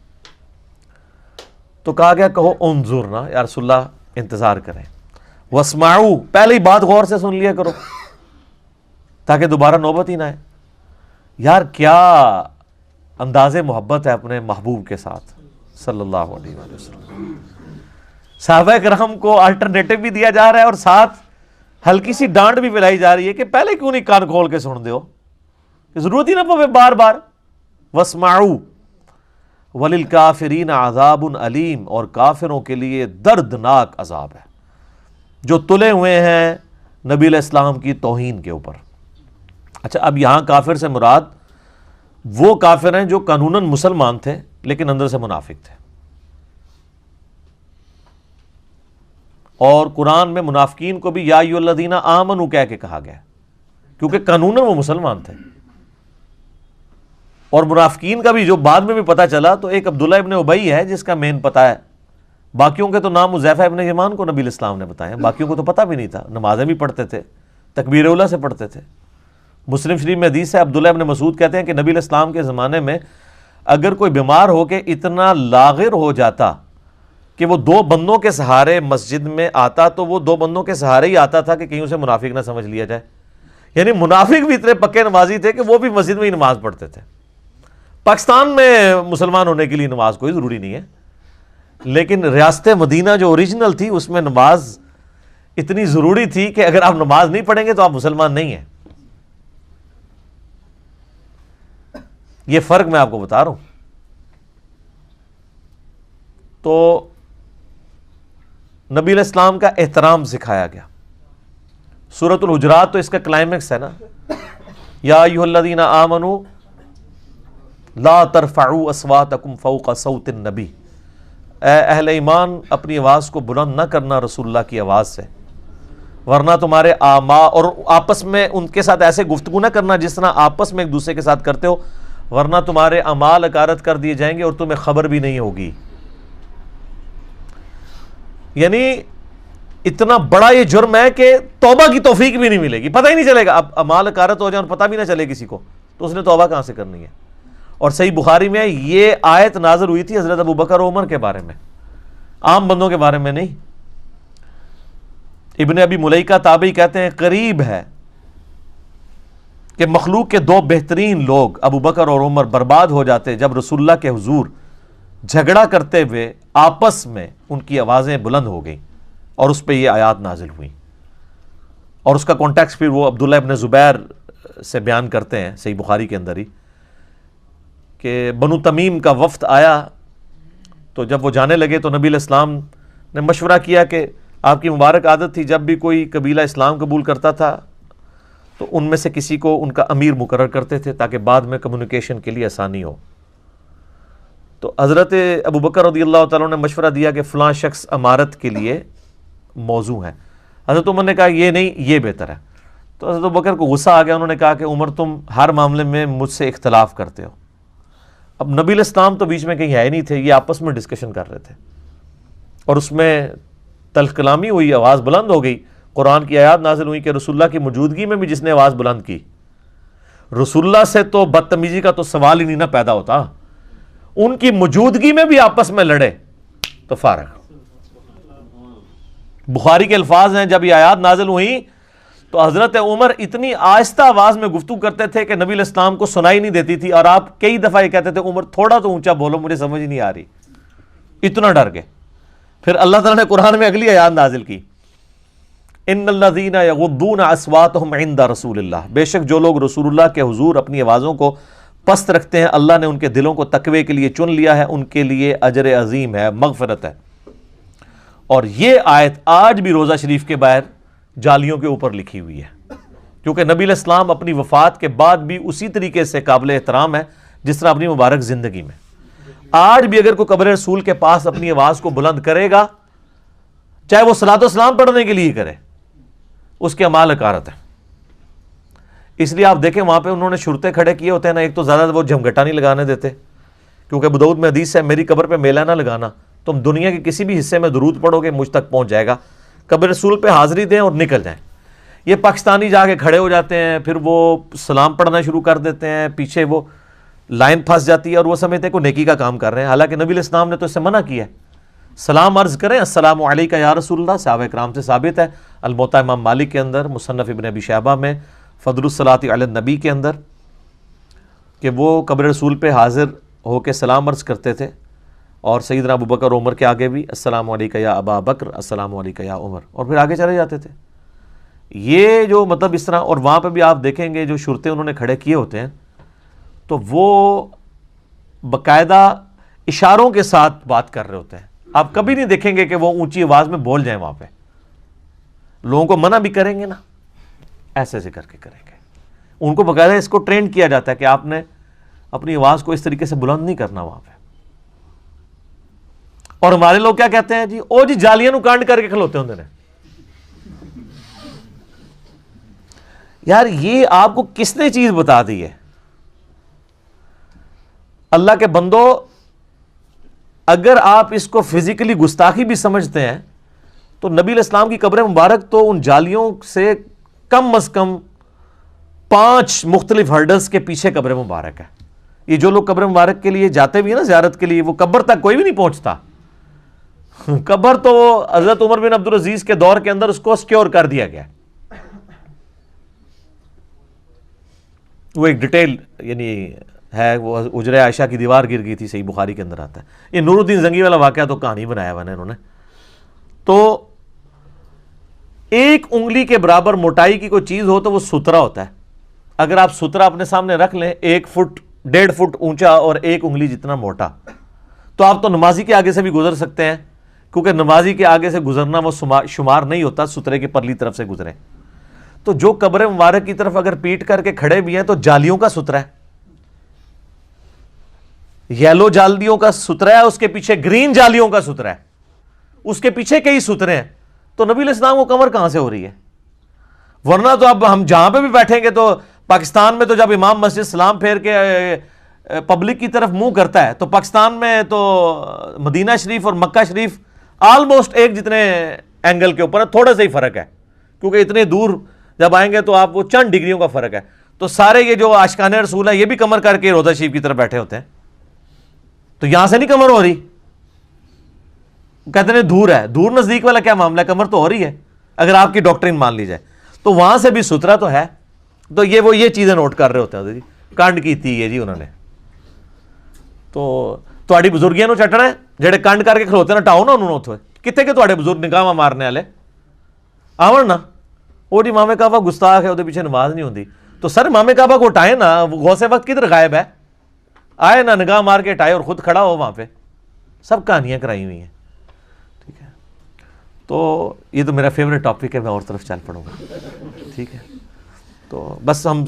A: تو کہا گیا کہو انظرنا، یا رسول اللہ انتظار کریں. واسمعوا، پہلے ہی بات غور سے سن لیا کرو تاکہ دوبارہ نوبت ہی نہ آئے. یار کیا انداز محبت ہے اپنے محبوب کے ساتھ صلی اللہ علیہ وآلہ وسلم. صحابہ کرام کو الٹرنیٹو بھی دیا جا رہا ہے اور ساتھ ہلکی سی ڈانٹ بھی پلائی جا رہی ہے کہ پہلے کیوں نہیں کان کھول کے سن دے ہو، کہ ضرورت ہی نہ پوے بار بار. واسمعوا وَلِلْكَافِرِينَ عَذَابٌ علیم، اور کافروں کے لیے دردناک عذاب ہے جو تلے ہوئے ہیں نبی علیہ السلام کی توہین کے اوپر. اچھا اب یہاں کافر سے مراد وہ کافر ہیں جو قانوناً مسلمان تھے لیکن اندر سے منافق تھے. اور قرآن میں منافقین کو بھی یا ایھا الذین آمنوا کہہ کے کہا گیا کیونکہ قانوناً وہ مسلمان تھے. اور منافقین کا بھی جو بعد میں بھی پتہ چلا تو ایک عبداللہ ابن ابی ہے جس کا مین پتہ ہے، باقیوں کے تو نام حذیفہ ابن یمان کو نبی علیہ السلام نے بتائے، باقیوں کو تو پتہ بھی نہیں تھا، نمازیں بھی پڑھتے تھے تکبیر اولیٰ سے پڑھتے تھے۔ مسلم شریف میں حدیث ہے، عبداللہ ابن مسعود کہتے ہیں کہ نبی علیہ السلام کے زمانے میں اگر کوئی بیمار ہو کے اتنا لاغر ہو جاتا کہ وہ 2 بندوں کے سہارے مسجد میں آتا تو وہ 2 بندوں کے سہارے ہی آتا تھا کہ کہیں اسے منافق نہ سمجھ لیا جائے۔ یعنی منافق بھی اتنے پکے نمازی تھے کہ وہ بھی مسجد میں ہی نماز پڑھتے تھے۔ پاکستان میں مسلمان ہونے کے لیے نماز کوئی ضروری نہیں ہے، لیکن ریاست مدینہ جو اوریجنل تھی اس میں نماز اتنی ضروری تھی کہ اگر آپ نماز نہیں پڑھیں گے تو آپ مسلمان نہیں ہیں۔ یہ فرق میں آپ کو بتا رہا ہوں۔ تو نبی علیہ السلام کا احترام سکھایا گیا۔ سورۃ الحجرات تو اس کا کلائمیکس ہے نا، یا ایھا الذین آمنوا لا ترفعوا اصواتکم فوق صوت النبی، اے اہل ایمان اپنی آواز کو بلند نہ کرنا رسول اللہ کی آواز سے، ورنہ تمہارے اور آپس میں ان کے ساتھ ایسے گفتگو نہ کرنا جس طرح آپس میں ایک دوسرے کے ساتھ کرتے ہو، ورنہ تمہارے اعمال اکارت کر دیے جائیں گے اور تمہیں خبر بھی نہیں ہوگی۔ یعنی اتنا بڑا یہ جرم ہے کہ توبہ کی توفیق بھی نہیں ملے گی، پتہ ہی نہیں چلے گا۔ اب اعمال اکارت ہو جائیں اور پتہ بھی نہ چلے کسی کو تو اس نے توبہ کہاں سے کرنی ہے۔ اور صحیح بخاری میں یہ آیت نازل ہوئی تھی حضرت ابو بکر و عمر کے بارے میں، عام بندوں کے بارے میں نہیں۔ ابن ابی ملیکہ تابعی کہتے ہیں قریب ہے کہ مخلوق کے 2 بہترین لوگ ابو بکر اور عمر برباد ہو جاتے جب رسول اللہ کے حضور جھگڑا کرتے ہوئے آپس میں ان کی آوازیں بلند ہو گئیں اور اس پہ یہ آیات نازل ہوئیں۔ اور اس کا کانٹیکسٹ پھر وہ عبداللہ ابن زبیر سے بیان کرتے ہیں صحیح بخاری کے اندر ہی، کہ بنو تمیم کا وفد آیا تو جب وہ جانے لگے تو نبی علیہ السلام نے مشورہ کیا کہ آپ کی مبارک عادت تھی جب بھی کوئی قبیلہ اسلام قبول کرتا تھا تو ان میں سے کسی کو ان کا امیر مقرر کرتے تھے تاکہ بعد میں کمیونیکیشن کے لیے آسانی ہو۔ تو حضرت ابو بکر رضی اللہ تعالیٰ نے مشورہ دیا کہ فلاں شخص امارت کے لیے موزوں ہے۔ حضرت عمر نے کہا یہ نہیں، یہ بہتر ہے۔ تو حضرت ابو بکر کو غصہ آ گیا، انہوں نے کہا کہ عمر تم ہر معاملے میں مجھ سے اختلاف کرتے ہو۔ اب نبی علیہ السلام تو بیچ میں کہیں ہے نہیں تھے، یہ آپس میں ڈسکشن کر رہے تھے اور اس میں تلخ کلامی ہوئی، آواز بلند ہو گئی۔ قرآن کی آیات نازل ہوئی کہ رسول اللہ کی موجودگی میں بھی جس نے آواز بلند کی، رسول اللہ سے تو بدتمیزی کا تو سوال ہی نہیں نہ پیدا ہوتا، ان کی موجودگی میں بھی آپس میں لڑے تو فارغ۔ بخاری کے الفاظ ہیں جب یہ آیات نازل ہوئیں تو حضرت عمر اتنی آہستہ آواز میں گفتگو کرتے تھے کہ نبی علیہ السلام کو سنائی نہیں دیتی تھی، اور آپ کئی دفعہ یہ کہتے تھے عمر تھوڑا تو اونچا بولو مجھے سمجھ نہیں آ رہی، اتنا ڈر گئے۔ پھر اللہ تعالیٰ نے قرآن میں اگلی آیات نازل کی، ان الذین یغضون اصواتهم عند رسول اللہ، بے شک جو لوگ رسول اللہ کے حضور اپنی آوازوں کو پست رکھتے ہیں اللہ نے ان کے دلوں کو تقوی کے لیے چن لیا ہے، ان کے لیے اجر عظیم ہے، مغفرت ہے۔ اور یہ آیت آج بھی روضہ شریف کے باہر جالیوں کے اوپر لکھی ہوئی ہے، کیونکہ نبی علیہ السلام اپنی وفات کے بعد بھی اسی طریقے سے قابل احترام ہے جس طرح اپنی مبارک زندگی میں۔ آج بھی اگر کوئی قبر رسول کے پاس اپنی آواز کو بلند کرے گا، چاہے وہ صلاۃ و سلام پڑھنے کے لیے کرے، اس کے اعمال اکارت ہے۔ اس لیے آپ دیکھیں وہاں پہ انہوں نے شرطے کھڑے کیے ہوتے ہیں نا، ایک تو زیادہ وہ جھمگٹا نہیں لگانے دیتے، کیونکہ ابو داؤد میں حدیث ہے میری قبر پہ میلہ نہ لگانا، تم دنیا کے کسی بھی حصے میں درود پڑھو گے مجھ تک پہنچ جائے گا، قبر رسول پہ حاضری دیں اور نکل جائیں۔ یہ پاکستانی جا کے کھڑے ہو جاتے ہیں، پھر وہ سلام پڑھنا شروع کر دیتے ہیں، پیچھے وہ لائن پھنس جاتی ہے اور وہ سمجھتے ہیں کوئی نیکی کا کام کر رہے ہیں، حالانکہ نبی علیہ السلام نے تو اس سے منع کیا ہے۔ سلام عرض کریں، السلام علیکہ یا رسول اللہ، صحابہ کرام سے ثابت ہے، الموطا امام مالک کے اندر، مصنف ابن ابی شیبہ میں، فضل الصلاۃ علی النبی کے اندر، کہ وہ قبر رسول پہ حاضر ہو کے سلام عرض کرتے تھے، اور سیدنا ابو بکر عمر کے آگے بھی السلام علیکہ یا ابا بکر، السلام علیکہ یا عمر، اور پھر آگے چلے جاتے تھے۔ یہ جو مطلب اس طرح، اور وہاں پہ بھی آپ دیکھیں گے جو شرطے انہوں نے کھڑے کیے ہوتے ہیں تو وہ باقاعدہ اشاروں کے ساتھ بات کر رہے ہوتے ہیں، آپ کبھی نہیں دیکھیں گے کہ وہ اونچی آواز میں بول جائیں، وہاں پہ لوگوں کو منع بھی کریں گے نا، ایسے ایسے کر کے کریں گے، ان کو باقاعدہ اس کو ٹرین کیا جاتا ہے کہ آپ نے اپنی آواز کو اس طریقے سے بلند نہیں کرنا وہاں پہ۔ اور ہمارے لوگ کیا کہتے ہیں جی، او جی جالیاں نو کانڈ کر کے کھلوتے ہوندے نے۔ یار یہ آپ کو کس نے چیز بتا دی ہے؟ اللہ کے بندو، اگر آپ اس کو فزیکلی گستاخی بھی سمجھتے ہیں تو نبی علیہ السلام کی قبر مبارک تو ان جالیوں سے کم از کم 5 مختلف ہرڈلز کے پیچھے قبر مبارک ہے. یہ جو لوگ قبر مبارک کے لیے جاتے بھی ہیں نا زیارت کے لیے, وہ قبر تک کوئی بھی نہیں پہنچتا. قبر تو حضرت عمر بن عبدالعزیز کے دور کے اندر اس کو سکیور کر دیا گیا. وہ ایک ڈیٹیل یعنی ہے, وہ حجرہ عائشہ کی دیوار گر گئی تھی, صحیح بخاری کے اندر آتا ہے. یہ نور الدین زنگی والا واقعہ تو کہانی بنایا ہوا ہے انہوں نے. تو ایک انگلی کے برابر موٹائی کی کوئی چیز ہو تو وہ سترا ہوتا ہے. اگر آپ سترا اپنے سامنے رکھ لیں 1 فٹ 1.5 فٹ اونچا اور 1 انگلی جتنا موٹا, تو آپ تو نمازی کے آگے سے بھی گزر سکتے ہیں, کیونکہ نمازی کے آگے سے گزرنا وہ شمار نہیں ہوتا سترے کے پرلی طرف سے گزرے. تو جو قبر مبارک کی طرف اگر پیٹ کر کے کھڑے بھی ہیں تو جالیوں کا سترا ہے, یلو جالیوں کا سترا ہے, اس کے پیچھے گرین جالیوں کا سترا ہے, اس کے پیچھے کئی سترے ہیں. تو نبی علیہ السلام کو کمر کہاں سے ہو رہی ہے؟ ورنہ تو اب ہم جہاں پہ بھی بیٹھیں گے تو پاکستان میں تو جب امام مسجد سلام پھیر کے پبلک کی طرف منہ کرتا ہے, تو پاکستان میں تو مدینہ شریف اور مکہ شریف آلموسٹ ایک جتنے اینگل کے اوپر ہے, تھوڑا سا ہی فرق ہے, کیونکہ اتنے دور جب آئیں گے تو آپ وہ چند ڈگریوں کا فرق ہے. تو سارے یہ جو عاشقان رسول ہیں یہ بھی کمر کر کے روضہ شریف کی طرف بیٹھے ہوتے ہیں, تو یہاں سے نہیں کمر ہو رہی. کہتے ہیں دور ہے, دور نزدیک والا کیا معاملہ ہے, کمر تو ہو رہی ہے اگر آپ کی ڈاکٹرین مان لی جائے. تو وہاں سے بھی سترا تو ہے. تو یہ چیزیں نوٹ کر رہے ہوتے ہیں جی, کنڈ کیتی ہے جی انہوں نے. تو تہاڈی بزرگیاں نو چٹنا ہے جڑے کنڈ کر کے کھلوتے نا, ٹاؤ نا انہوں نے اتھے کتنے کہ تہاڈے بزرگ نگاہ مارنے والے آون نا. وہ جی امام کعبہ گستاخ ہے, وہ پیچھے نماز نہیں ہوتی. تو سر امام کعبہ کو اٹھائے نا, غوث وقت کدھر غائب ہے؟ آئے نا نگاہ مار کے اٹھائے اور خود کھڑا ہو وہاں پہ. سب کہانیاں کرائی ہوئی ہیں. ٹھیک ہے, تو یہ تو میرا فیوریٹ ٹاپک ہے, میں اور طرف چل پڑوں گا. ٹھیک ہے, تو بس ہم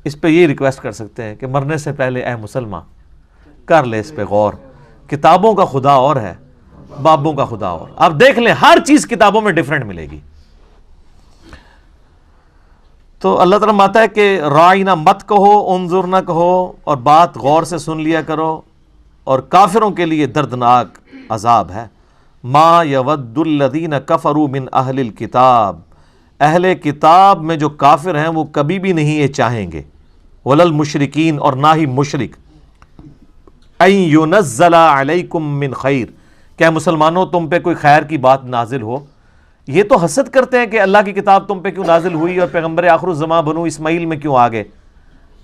A: اس پہ یہ ریکویسٹ کر سکتے ہیں کہ مرنے سے پہلے اے مسلمان کر لے اس پہ غور. کتابوں کا خدا اور ہے, بابوں کا خدا اور. آپ دیکھ لیں ہر چیز کتابوں میں ڈیفرنٹ ملے گی. تو اللہ تعالیٰ ماتا ہے کہ رائنا مت کہو, انظر نہ کہو, اور بات غور سے سن لیا کرو, اور کافروں کے لیے دردناک عذاب ہے. ما یود الذین کفروا من اہل الکتاب, اہل کتاب میں جو کافر ہیں وہ کبھی بھی نہیں یہ چاہیں گے, ولا المشرکین, اور نہ ہی مشرک, ان ینزل علیکم من خیر, کہ مسلمانوں تم پہ کوئی خیر کی بات نازل ہو. یہ تو حسد کرتے ہیں کہ اللہ کی کتاب تم پہ کیوں نازل ہوئی اور پیغمبر آخر الزمان بنو اسماعیل میں کیوں آگے.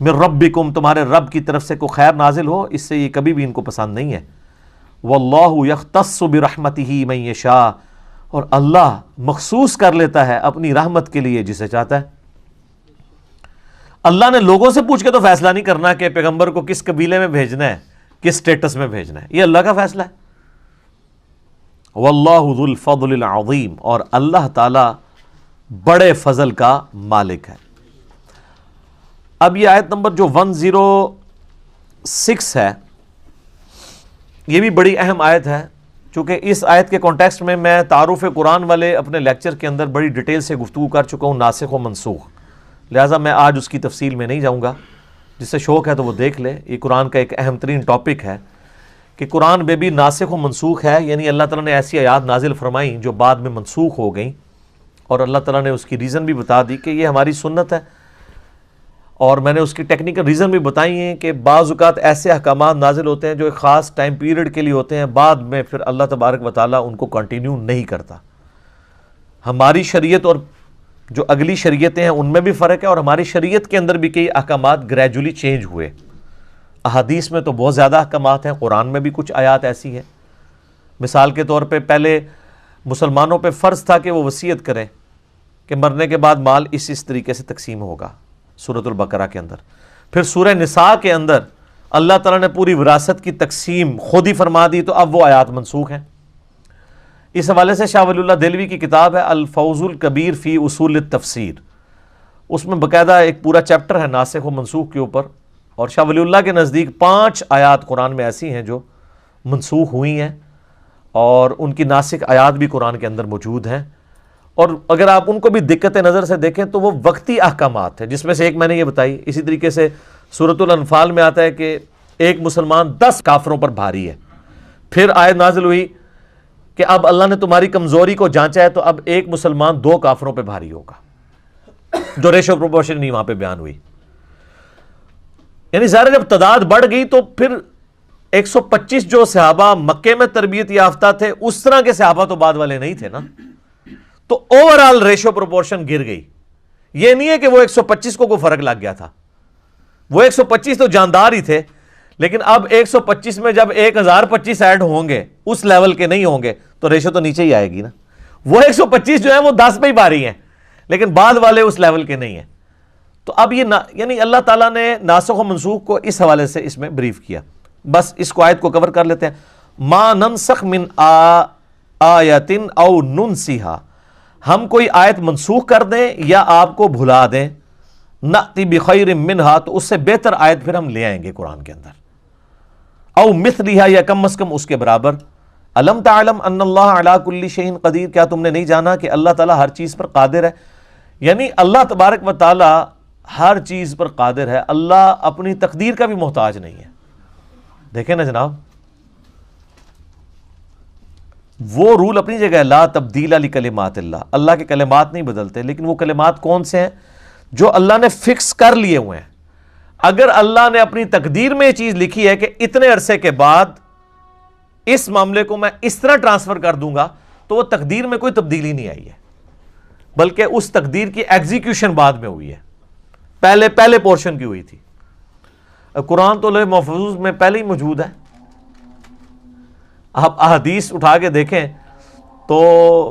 A: من ربکم, تمہارے رب کی طرف سے کوئی خیر نازل ہو, اس سے یہ کبھی بھی ان کو پسند نہیں ہے. واللہ یختص برحمتہ من یشاء, اور اللہ مخصوص کر لیتا ہے اپنی رحمت کے لیے جسے چاہتا ہے. اللہ نے لوگوں سے پوچھ کے تو فیصلہ نہیں کرنا کہ پیغمبر کو کس قبیلے میں بھیجنا ہے, کس سٹیٹس میں بھیجنا ہے, یہ اللہ کا فیصلہ ہے. واللہ ذو الفضل العظیم, اور اللہ تعالی بڑے فضل کا مالک ہے. اب یہ آیت نمبر جو 106 ہے, یہ بھی بڑی اہم آیت ہے, چونکہ اس آیت کے کانٹیکسٹ میں میں تعارف قرآن والے اپنے لیکچر کے اندر بڑی ڈیٹیل سے گفتگو کر چکا ہوں, ناسخ و منسوخ, لہٰذا میں آج اس کی تفصیل میں نہیں جاؤں گا. جس سے شوق ہے تو وہ دیکھ لے. یہ قرآن کا ایک اہم ترین ٹاپک ہے کہ قرآن میں بھی ناسخ و منسوخ ہے, یعنی اللہ تعالیٰ نے ایسی آیات نازل فرمائیں جو بعد میں منسوخ ہو گئیں, اور اللہ تعالیٰ نے اس کی ریزن بھی بتا دی کہ یہ ہماری سنت ہے. اور میں نے اس کی ٹیکنیکل ریزن بھی بتائی ہیں کہ بعض اوقات ایسے احکامات نازل ہوتے ہیں جو ایک خاص ٹائم پیریڈ کے لیے ہوتے ہیں, بعد میں پھر اللہ تبارک و تعالیٰ ان کو کنٹینیو نہیں کرتا. ہماری شریعت اور جو اگلی شریعتیں ہیں ان میں بھی فرق ہے, اور ہماری شریعت کے اندر بھی کئی احکامات گریجولی چینج ہوئے. احادیث میں تو بہت زیادہ احکامات ہیں, قرآن میں بھی کچھ آیات ایسی ہیں. مثال کے طور پہ پہلے مسلمانوں پہ فرض تھا کہ وہ وصیت کریں کہ مرنے کے بعد مال اس طریقے سے تقسیم ہوگا, سورۃ البقرہ کے اندر. پھر سورہ نساء کے اندر اللہ تعالیٰ نے پوری وراثت کی تقسیم خود ہی فرما دی, تو اب وہ آیات منسوخ ہیں. اس حوالے سے شاہ ولی اللہ دہلوی کی کتاب ہے الفوز الکبیر فی اصول التفسیر, اس میں باقاعدہ ایک پورا چیپٹر ہے ناسخ و منسوخ کے اوپر. اور شاہ ولی اللہ کے نزدیک 5 آیات قرآن میں ایسی ہیں جو منسوخ ہوئی ہیں, اور ان کی ناسخ آیات بھی قرآن کے اندر موجود ہیں. اور اگر آپ ان کو بھی دقت نظر سے دیکھیں تو وہ وقتی احکامات ہیں, جس میں سے ایک میں نے یہ بتائی. اسی طریقے سے سورۃ الانفال میں آتا ہے کہ ایک مسلمان 10 کافروں پر بھاری ہے. پھر آیت نازل ہوئی کہ اب اللہ نے تمہاری کمزوری کو جانچا ہے, تو اب ایک مسلمان 2 کافروں پہ بھاری ہوگا. جو ریشو پروپورشن نہیں وہاں پہ بیان ہوئی. یعنی ظاہر جب تعداد بڑھ گئی تو پھر 125 جو صحابہ مکے میں تربیت یافتہ تھے اس طرح کے صحابہ تو بعد والے نہیں تھے نا, تو اوور آل ریشو پروپورشن گر گئی. یہ نہیں ہے کہ وہ 125 کو کوئی فرق لگ گیا تھا, وہ 125 تو جاندار ہی تھے, لیکن اب 125 میں جب 1025 ایڈ ہوں گے اس لیول کے نہیں ہوں گے تو ریشو تو نیچے ہی آئے گی نا. وہ 125 جو ہیں وہ 10 پہ ہی باری ہیں, لیکن بعد والے اس لیول کے نہیں ہیں. تو اب یہ یعنی اللہ تعالیٰ نے ناسخ و منسوخ کو اس حوالے سے اس میں بریف کیا. بس اس کو آیت کو کور کر لیتے ہیں. ما ننسخ من آیت او ننسیہا, ہم کوئی آیت منسوخ کر دیں یا آپ کو بھلا دیں, نأتی بخیر منہا, تو اس سے بہتر آیت پھر ہم لے آئیں گے قرآن کے اندر, او مثلہا, یا کم از کم اس کے برابر. الم تعلم ان اللہ علی کل شیء قدیر, کیا تم نے نہیں جانا کہ اللہ تعالیٰ ہر چیز پر قادر ہے. یعنی اللہ تبارک و تعالیٰ ہر چیز پر قادر ہے, اللہ اپنی تقدیر کا بھی محتاج نہیں ہے. دیکھیں نا جناب, وہ رول اپنی جگہ ہے, لا تبدیل لکلمات اللہ, اللہ کے کلمات نہیں بدلتے, لیکن وہ کلمات کون سے ہیں جو اللہ نے فکس کر لیے ہوئے ہیں. اگر اللہ نے اپنی تقدیر میں یہ چیز لکھی ہے کہ اتنے عرصے کے بعد اس معاملے کو میں اس طرح ٹرانسفر کر دوں گا, تو وہ تقدیر میں کوئی تبدیلی نہیں آئی ہے, بلکہ اس تقدیر کی ایگزیکیوشن بعد میں ہوئی ہے, پہلے پورشن کی ہوئی تھی. قرآن تو لوح محفوظ میں پہلے ہی موجود ہے. آپ احادیث اٹھا کے دیکھیں تو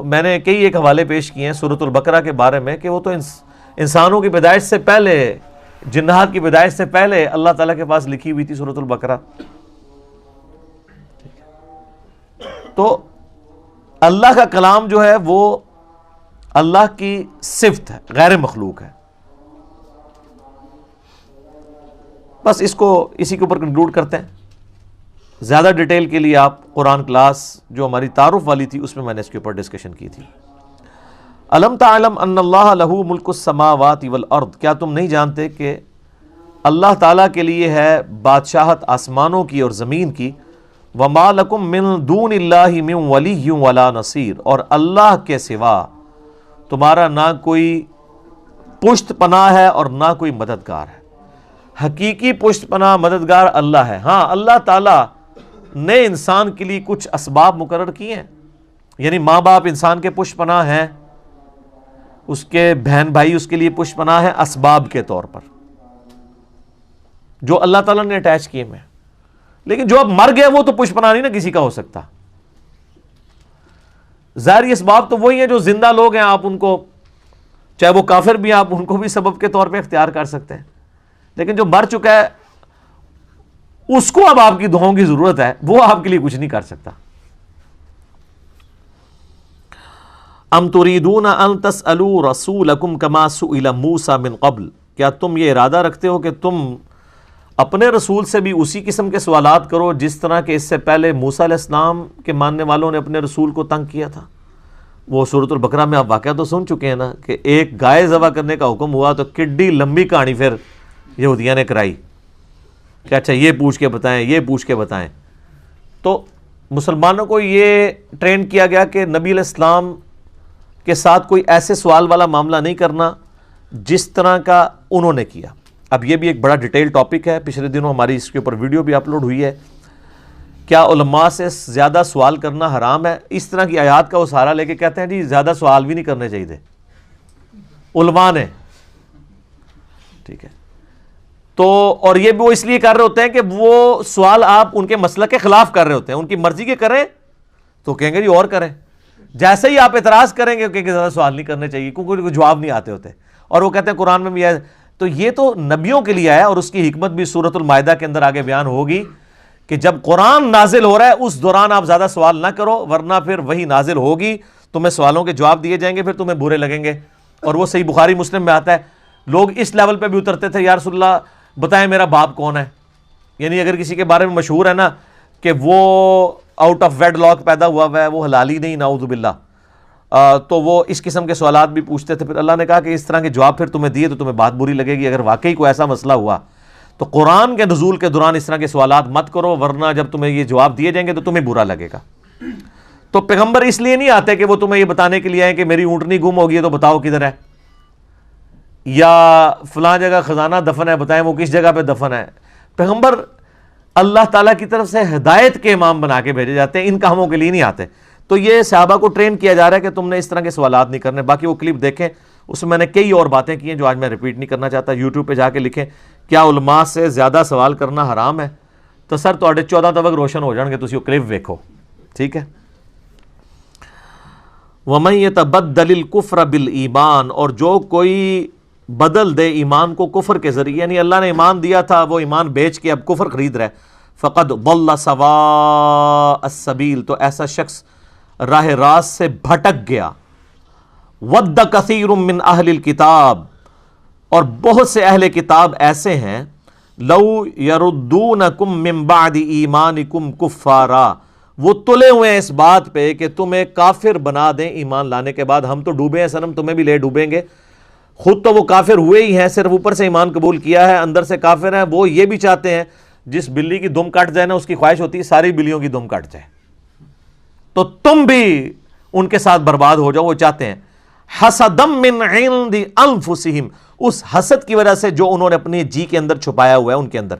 A: میں نے کئی ایک حوالے پیش کیے ہیں سورۃ البقرہ کے بارے میں کہ وہ تو انسانوں کی پیدائش سے پہلے, جنات کی پیدائش سے پہلے اللہ تعالیٰ کے پاس لکھی ہوئی تھی سورۃ البقرہ. تو اللہ کا کلام جو ہے وہ اللہ کی صفت ہے, غیر مخلوق ہے. بس اس کو اسی کے اوپر کنکلوڈ کرتے ہیں. زیادہ ڈیٹیل کے لیے آپ قرآن کلاس جو ہماری تعارف والی تھی اس میں نے اس کے اوپر ڈسکشن کی تھی. الم تعلم ان اللہ لہ ملک السماوات والارض, کیا تم نہیں جانتے کہ اللہ تعالیٰ کے لیے ہے بادشاہت آسمانوں کی اور زمین کی. وما لکم من دون اللہ من ولی ولا نصیر, اور اللہ کے سوا تمہارا نہ کوئی پشت پناہ ہے اور نہ کوئی مددگار ہے. حقیقی پشت پناہ مددگار اللہ ہے. ہاں, اللہ تعالیٰ نے انسان کے لیے کچھ اسباب مقرر کیے ہیں, یعنی ماں باپ انسان کے پشت پناہ ہیں, اس کے بہن بھائی اس کے لیے پشت پناہ ہے اسباب کے طور پر جو اللہ تعالیٰ نے اٹیچ کیے میں. لیکن جو اب مر گیا وہ تو پشت پناہ نہیں نا کسی کا ہو سکتا. ظاہری اسباب تو وہی ہیں جو زندہ لوگ ہیں, آپ ان کو چاہے وہ کافر بھی ہیں آپ ان کو بھی سبب کے طور پہ اختیار کر سکتے ہیں, لیکن جو مر چکا ہے اس کو اب آپ کی دعاؤں کی ضرورت ہے, وہ آپ کے لیے کچھ نہیں کر سکتا. ام تريدون ان تسألوا رسولکم کما سئل موسیٰ من قبل, کیا تم یہ ارادہ رکھتے ہو کہ تم اپنے رسول سے بھی اسی قسم کے سوالات کرو جس طرح کہ اس سے پہلے موسیٰ علیہ السلام کے ماننے والوں نے اپنے رسول کو تنگ کیا تھا. وہ سورۃ البقرہ میں آپ واقعہ تو سن چکے ہیں نا کہ ایک گائے ذبح کرنے کا حکم ہوا تو کڈی لمبی کہانی پھر یہودیاں نے کرائی کہ اچھا یہ پوچھ کے بتائیں, یہ پوچھ کے بتائیں. تو مسلمانوں کو یہ ٹرین کیا گیا کہ نبی علیہ السلام کے ساتھ کوئی ایسے سوال والا معاملہ نہیں کرنا جس طرح کا انہوں نے کیا. اب یہ بھی ایک بڑا ڈیٹیل ٹاپک ہے, پچھلے دنوں ہماری اس کے اوپر ویڈیو بھی اپلوڈ ہوئی ہے. کیا علماء سے زیادہ سوال کرنا حرام ہے؟ اس طرح کی آیات کا وہ سہارا لے کے کہتے ہیں جی زیادہ سوال بھی نہیں کرنے چاہیے تھے علماء نے, ٹھیک ہے. تو اور یہ بھی وہ اس لیے کر رہے ہوتے ہیں کہ وہ سوال آپ ان کے مسلک کے خلاف کر رہے ہوتے ہیں, ان کی مرضی کے کریں تو کہیں گے جی اور کریں, جیسے ہی آپ اعتراض کریں گے کہ زیادہ سوال نہیں کرنے چاہیے کیونکہ جواب نہیں آتے ہوتے. اور وہ کہتے ہیں قرآن میں بھی ہے, تو یہ تو نبیوں کے لیے آیا, اور اس کی حکمت بھی سورۃ المائدہ کے اندر آگے بیان ہوگی کہ جب قرآن نازل ہو رہا ہے اس دوران آپ زیادہ سوال نہ کرو, ورنہ پھر وہی نازل ہوگی, تمہیں سوالوں کے جواب دیے جائیں گے, پھر تمہیں برے لگیں گے. اور وہ صحیح بخاری مسلم میں آتا ہے, لوگ اس لیول پہ بھی اترتے تھے, یا رسول اللہ بتائیں میرا باپ کون ہے. یعنی اگر کسی کے بارے میں مشہور ہے نا کہ وہ آؤٹ آف ویڈ لاک پیدا ہوا ہے, وہ حلال ہی نہیں, نعوذ باللہ, تو وہ اس قسم کے سوالات بھی پوچھتے تھے. پھر اللہ نے کہا کہ اس طرح کے جواب پھر تمہیں دیے تو تمہیں بات بری لگے گی. اگر واقعی کوئی ایسا مسئلہ ہوا تو قرآن کے نزول کے دوران اس طرح کے سوالات مت کرو, ورنہ جب تمہیں یہ جواب دیے جائیں گے تو تمہیں برا لگے گا. تو پیغمبر اس لیے نہیں آتے کہ وہ تمہیں یہ بتانے کے لیے آئے کہ میری اونٹنی گم ہو گئی ہے تو بتاؤ کدھر ہے. یا فلاں جگہ خزانہ دفن ہے، بتائیں وہ کس جگہ پہ دفن ہے. پیغمبر اللہ تعالیٰ کی طرف سے ہدایت کے امام بنا کے بھیجے جاتے ہیں، ان کاموں کے لیے نہیں آتے. تو یہ صحابہ کو ٹرین کیا جا رہا ہے کہ تم نے اس طرح کے سوالات نہیں کرنے. باقی وہ کلپ دیکھیں، اس میں نے کئی اور باتیں کی ہیں جو آج میں ریپیٹ نہیں کرنا چاہتا. یوٹیوب پہ جا کے لکھیں کیا علماء سے زیادہ سوال کرنا حرام ہے، تو سر تواڈے 14 طبق روشن ہو جان گے. تسی وہ کلپ ویکھو، ٹھیک ہے. وَمَن يَتَبَدَّلِ الْكُفْرَ بِالْإِيمَانِ، اور جو کوئی بدل دے ایمان کو کفر کے ذریعے، یعنی اللہ نے ایمان دیا تھا وہ ایمان بیچ کے اب کفر خرید رہا ہے، فقد ضل سواء السبیل، تو ایسا شخص راہ راست سے بھٹک گیا. ود کثیر من اہل الکتاب، اور بہت سے اہل کتاب ایسے ہیں، لو یردونکم من بعد ایمانکم کفارا، وہ تلے ہوئے ہیں اس بات پہ کہ تمہیں کافر بنا دیں ایمان لانے کے بعد. ہم تو ڈوبے ہیں صنم، تمہیں بھی لے ڈوبیں گے. خود تو وہ کافر ہوئے ہی ہیں، صرف اوپر سے ایمان قبول کیا ہے، اندر سے کافر ہیں. وہ یہ بھی چاہتے ہیں جس بلی کی دم کٹ جائے نا، اس کی خواہش ہوتی ہے ساری بلیوں کی دم کٹ جائے. تو تم بھی ان کے ساتھ برباد ہو جاؤ. وہ چاہتے ہیں حسدم من عند انفسہم، اس حسد کی وجہ سے جو انہوں نے اپنے جی کے اندر چھپایا ہوا ہے ان کے اندر.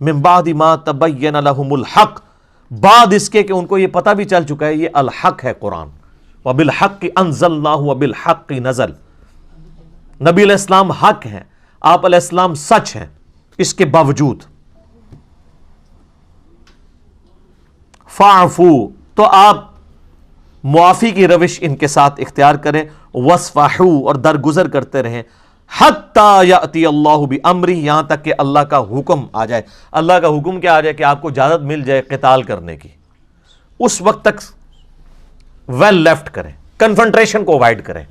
A: من بعد ما تبین لہم الحق، بعد اس کے کہ ان کو یہ پتہ بھی چل چکا ہے یہ الحق ہے قرآن. وبالحق انزلناہ وبالحق نزل، نبی علیہ السلام حق ہیں، آپ علیہ السلام سچ ہیں. اس کے باوجود فاعفو، تو آپ معافی کی روش ان کے ساتھ اختیار کریں. وصفحو، اور درگزر کرتے رہیں. حتی یأتی اللہ بامرہ، یہاں تک کہ اللہ کا حکم آ جائے. اللہ کا حکم کیا آ جائے؟ کہ آپ کو اجازت مل جائے قتال کرنے کی. اس وقت تک ویل لیفٹ کریں، کنفرنٹریشن کو اوائڈ کریں.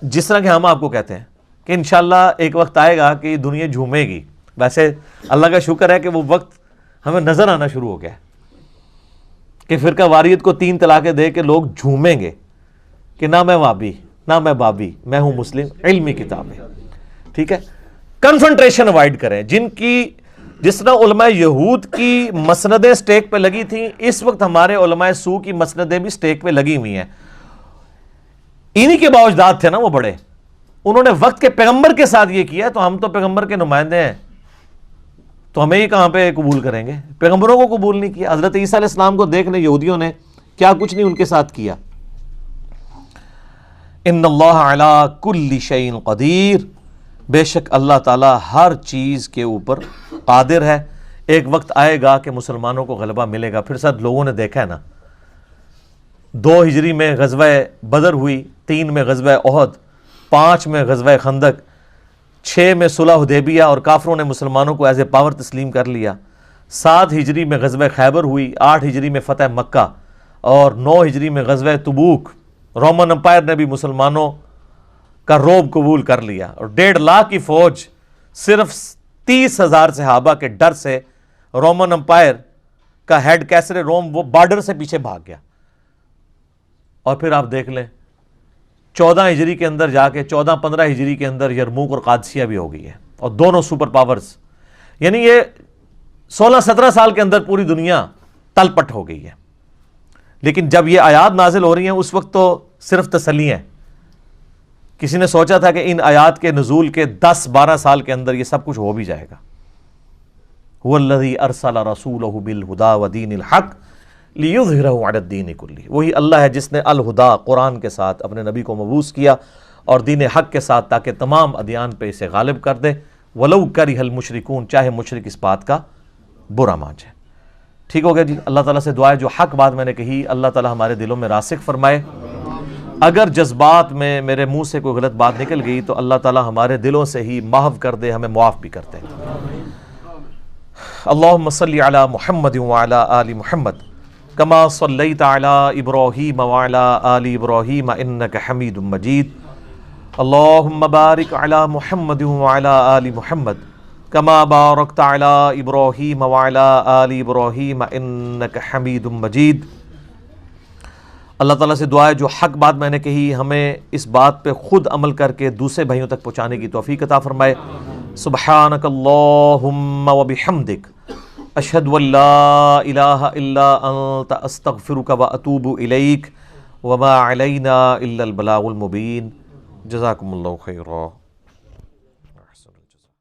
A: جس طرح کہ ہم آپ کو کہتے ہیں کہ انشاءاللہ ایک وقت آئے گا کہ یہ دنیا جھومے گی. ویسے اللہ کا شکر ہے کہ وہ وقت ہمیں نظر آنا شروع ہو گیا ہے کہ فرقہ واریت کو 3 طلاقیں دے کے لوگ جھومیں گے کہ نہ میں وابی نہ میں بابی، میں ہوں مسلم، علمی کتاب ہے. ٹھیک ہے، کنفرنٹریشن اوائڈ کریں. جس طرح علماء یہود کی مسندیں سٹیک پہ لگی تھیں، اس وقت ہمارے علماء سو کی مسندیں بھی سٹیک پہ لگی ہوئی ہیں. انہی کے باوجداد تھے نا وہ بڑے، انہوں نے وقت کے پیغمبر کے ساتھ یہ کیا. تو ہم تو پیغمبر کے نمائندے ہیں، تو ہمیں ہی کہاں پہ قبول کریں گے؟ پیغمبروں کو قبول نہیں کیا. حضرت عیسیٰ علیہ السلام کو دیکھ لیں، یہودیوں نے کیا کچھ نہیں ان کے ساتھ کیا. ان اللہ علی کل شیء قدیر، بے شک اللہ تعالیٰ ہر چیز کے اوپر قادر ہے. ایک وقت آئے گا کہ مسلمانوں کو غلبہ ملے گا. پھر ساتھ لوگوں نے دیکھا ہے نا، 2 ہجری میں غزوہ بدر ہوئی، 3 میں غزوہ احد، 5 میں غزوہ خندق، 6 میں صلح حدیبیہ اور کافروں نے مسلمانوں کو ایز اے پاور تسلیم کر لیا. 7 ہجری میں غزوہ خیبر ہوئی، 8 ہجری میں فتح مکہ، اور 9 ہجری میں غزوہ تبوک. رومن امپائر نے بھی مسلمانوں کا روب قبول کر لیا، اور 1.5 لاکھ کی فوج صرف 30,000 صحابہ کے ڈر سے رومن امپائر کا ہیڈ کیسر روم وہ بارڈر سے پیچھے بھاگ گیا. اور پھر آپ دیکھ لیں 14 ہجری کے اندر جا کے 14-15 ہجری کے اندر یرموک اور قادسیہ بھی ہو گئی ہے، اور دونوں سپر پاورز، یعنی یہ 16-17 سال کے اندر پوری دنیا تلپٹ ہو گئی ہے. لیکن جب یہ آیات نازل ہو رہی ہیں اس وقت تو صرف تسلی ہیں. کسی نے سوچا تھا کہ ان آیات کے نزول کے 10-12 سال کے اندر یہ سب کچھ ہو بھی جائے گا. هو الذی ارسل رسولہ بالہدی ودین الحق لیظہرہ علی الدین کلہ، وہی اللہ ہے جس نے الہدا قرآن کے ساتھ اپنے نبی کو مبعوث کیا اور دین حق کے ساتھ، تاکہ تمام ادیان پہ اسے غالب کر دے. ولو کرہ المشرکون، چاہے مشرک اس بات کا برا مان جائے. ٹھیک ہو گیا جی. اللہ تعالیٰ سے دعا ہے جو حق بات میں نے کہی اللہ تعالیٰ ہمارے دلوں میں راسخ فرمائے. اگر جذبات میں میرے منہ سے کوئی غلط بات نکل گئی تو اللہ تعالیٰ ہمارے دلوں سے ہی محو کر دے، ہمیں معاف بھی کرتے. اللہم صلی علی محمد وعلی آل محمد کما صلیت علی ابراہیم وعلی آل ابراہیم انک حمید مجید. اللہم بارک علی محمد وعلی آل محمد کما بارکت علی ابراہیم وعلی آل ابراہیم انک حمید مجید. اللہ تعالیٰ سے دعا ہے جو حق بات میں نے کہی ہمیں اس بات پہ خود عمل کر کے دوسرے بھائیوں تک پہنچانے کی توفیق عطا فرمائے. سبحانک اللہم وبحمدک اشہد ان لا الہ الا انت استغفرک واتوب الیک وما علینا الا البلاغ المبین. جزاکم اللہ خیرا. احسن الجزاء.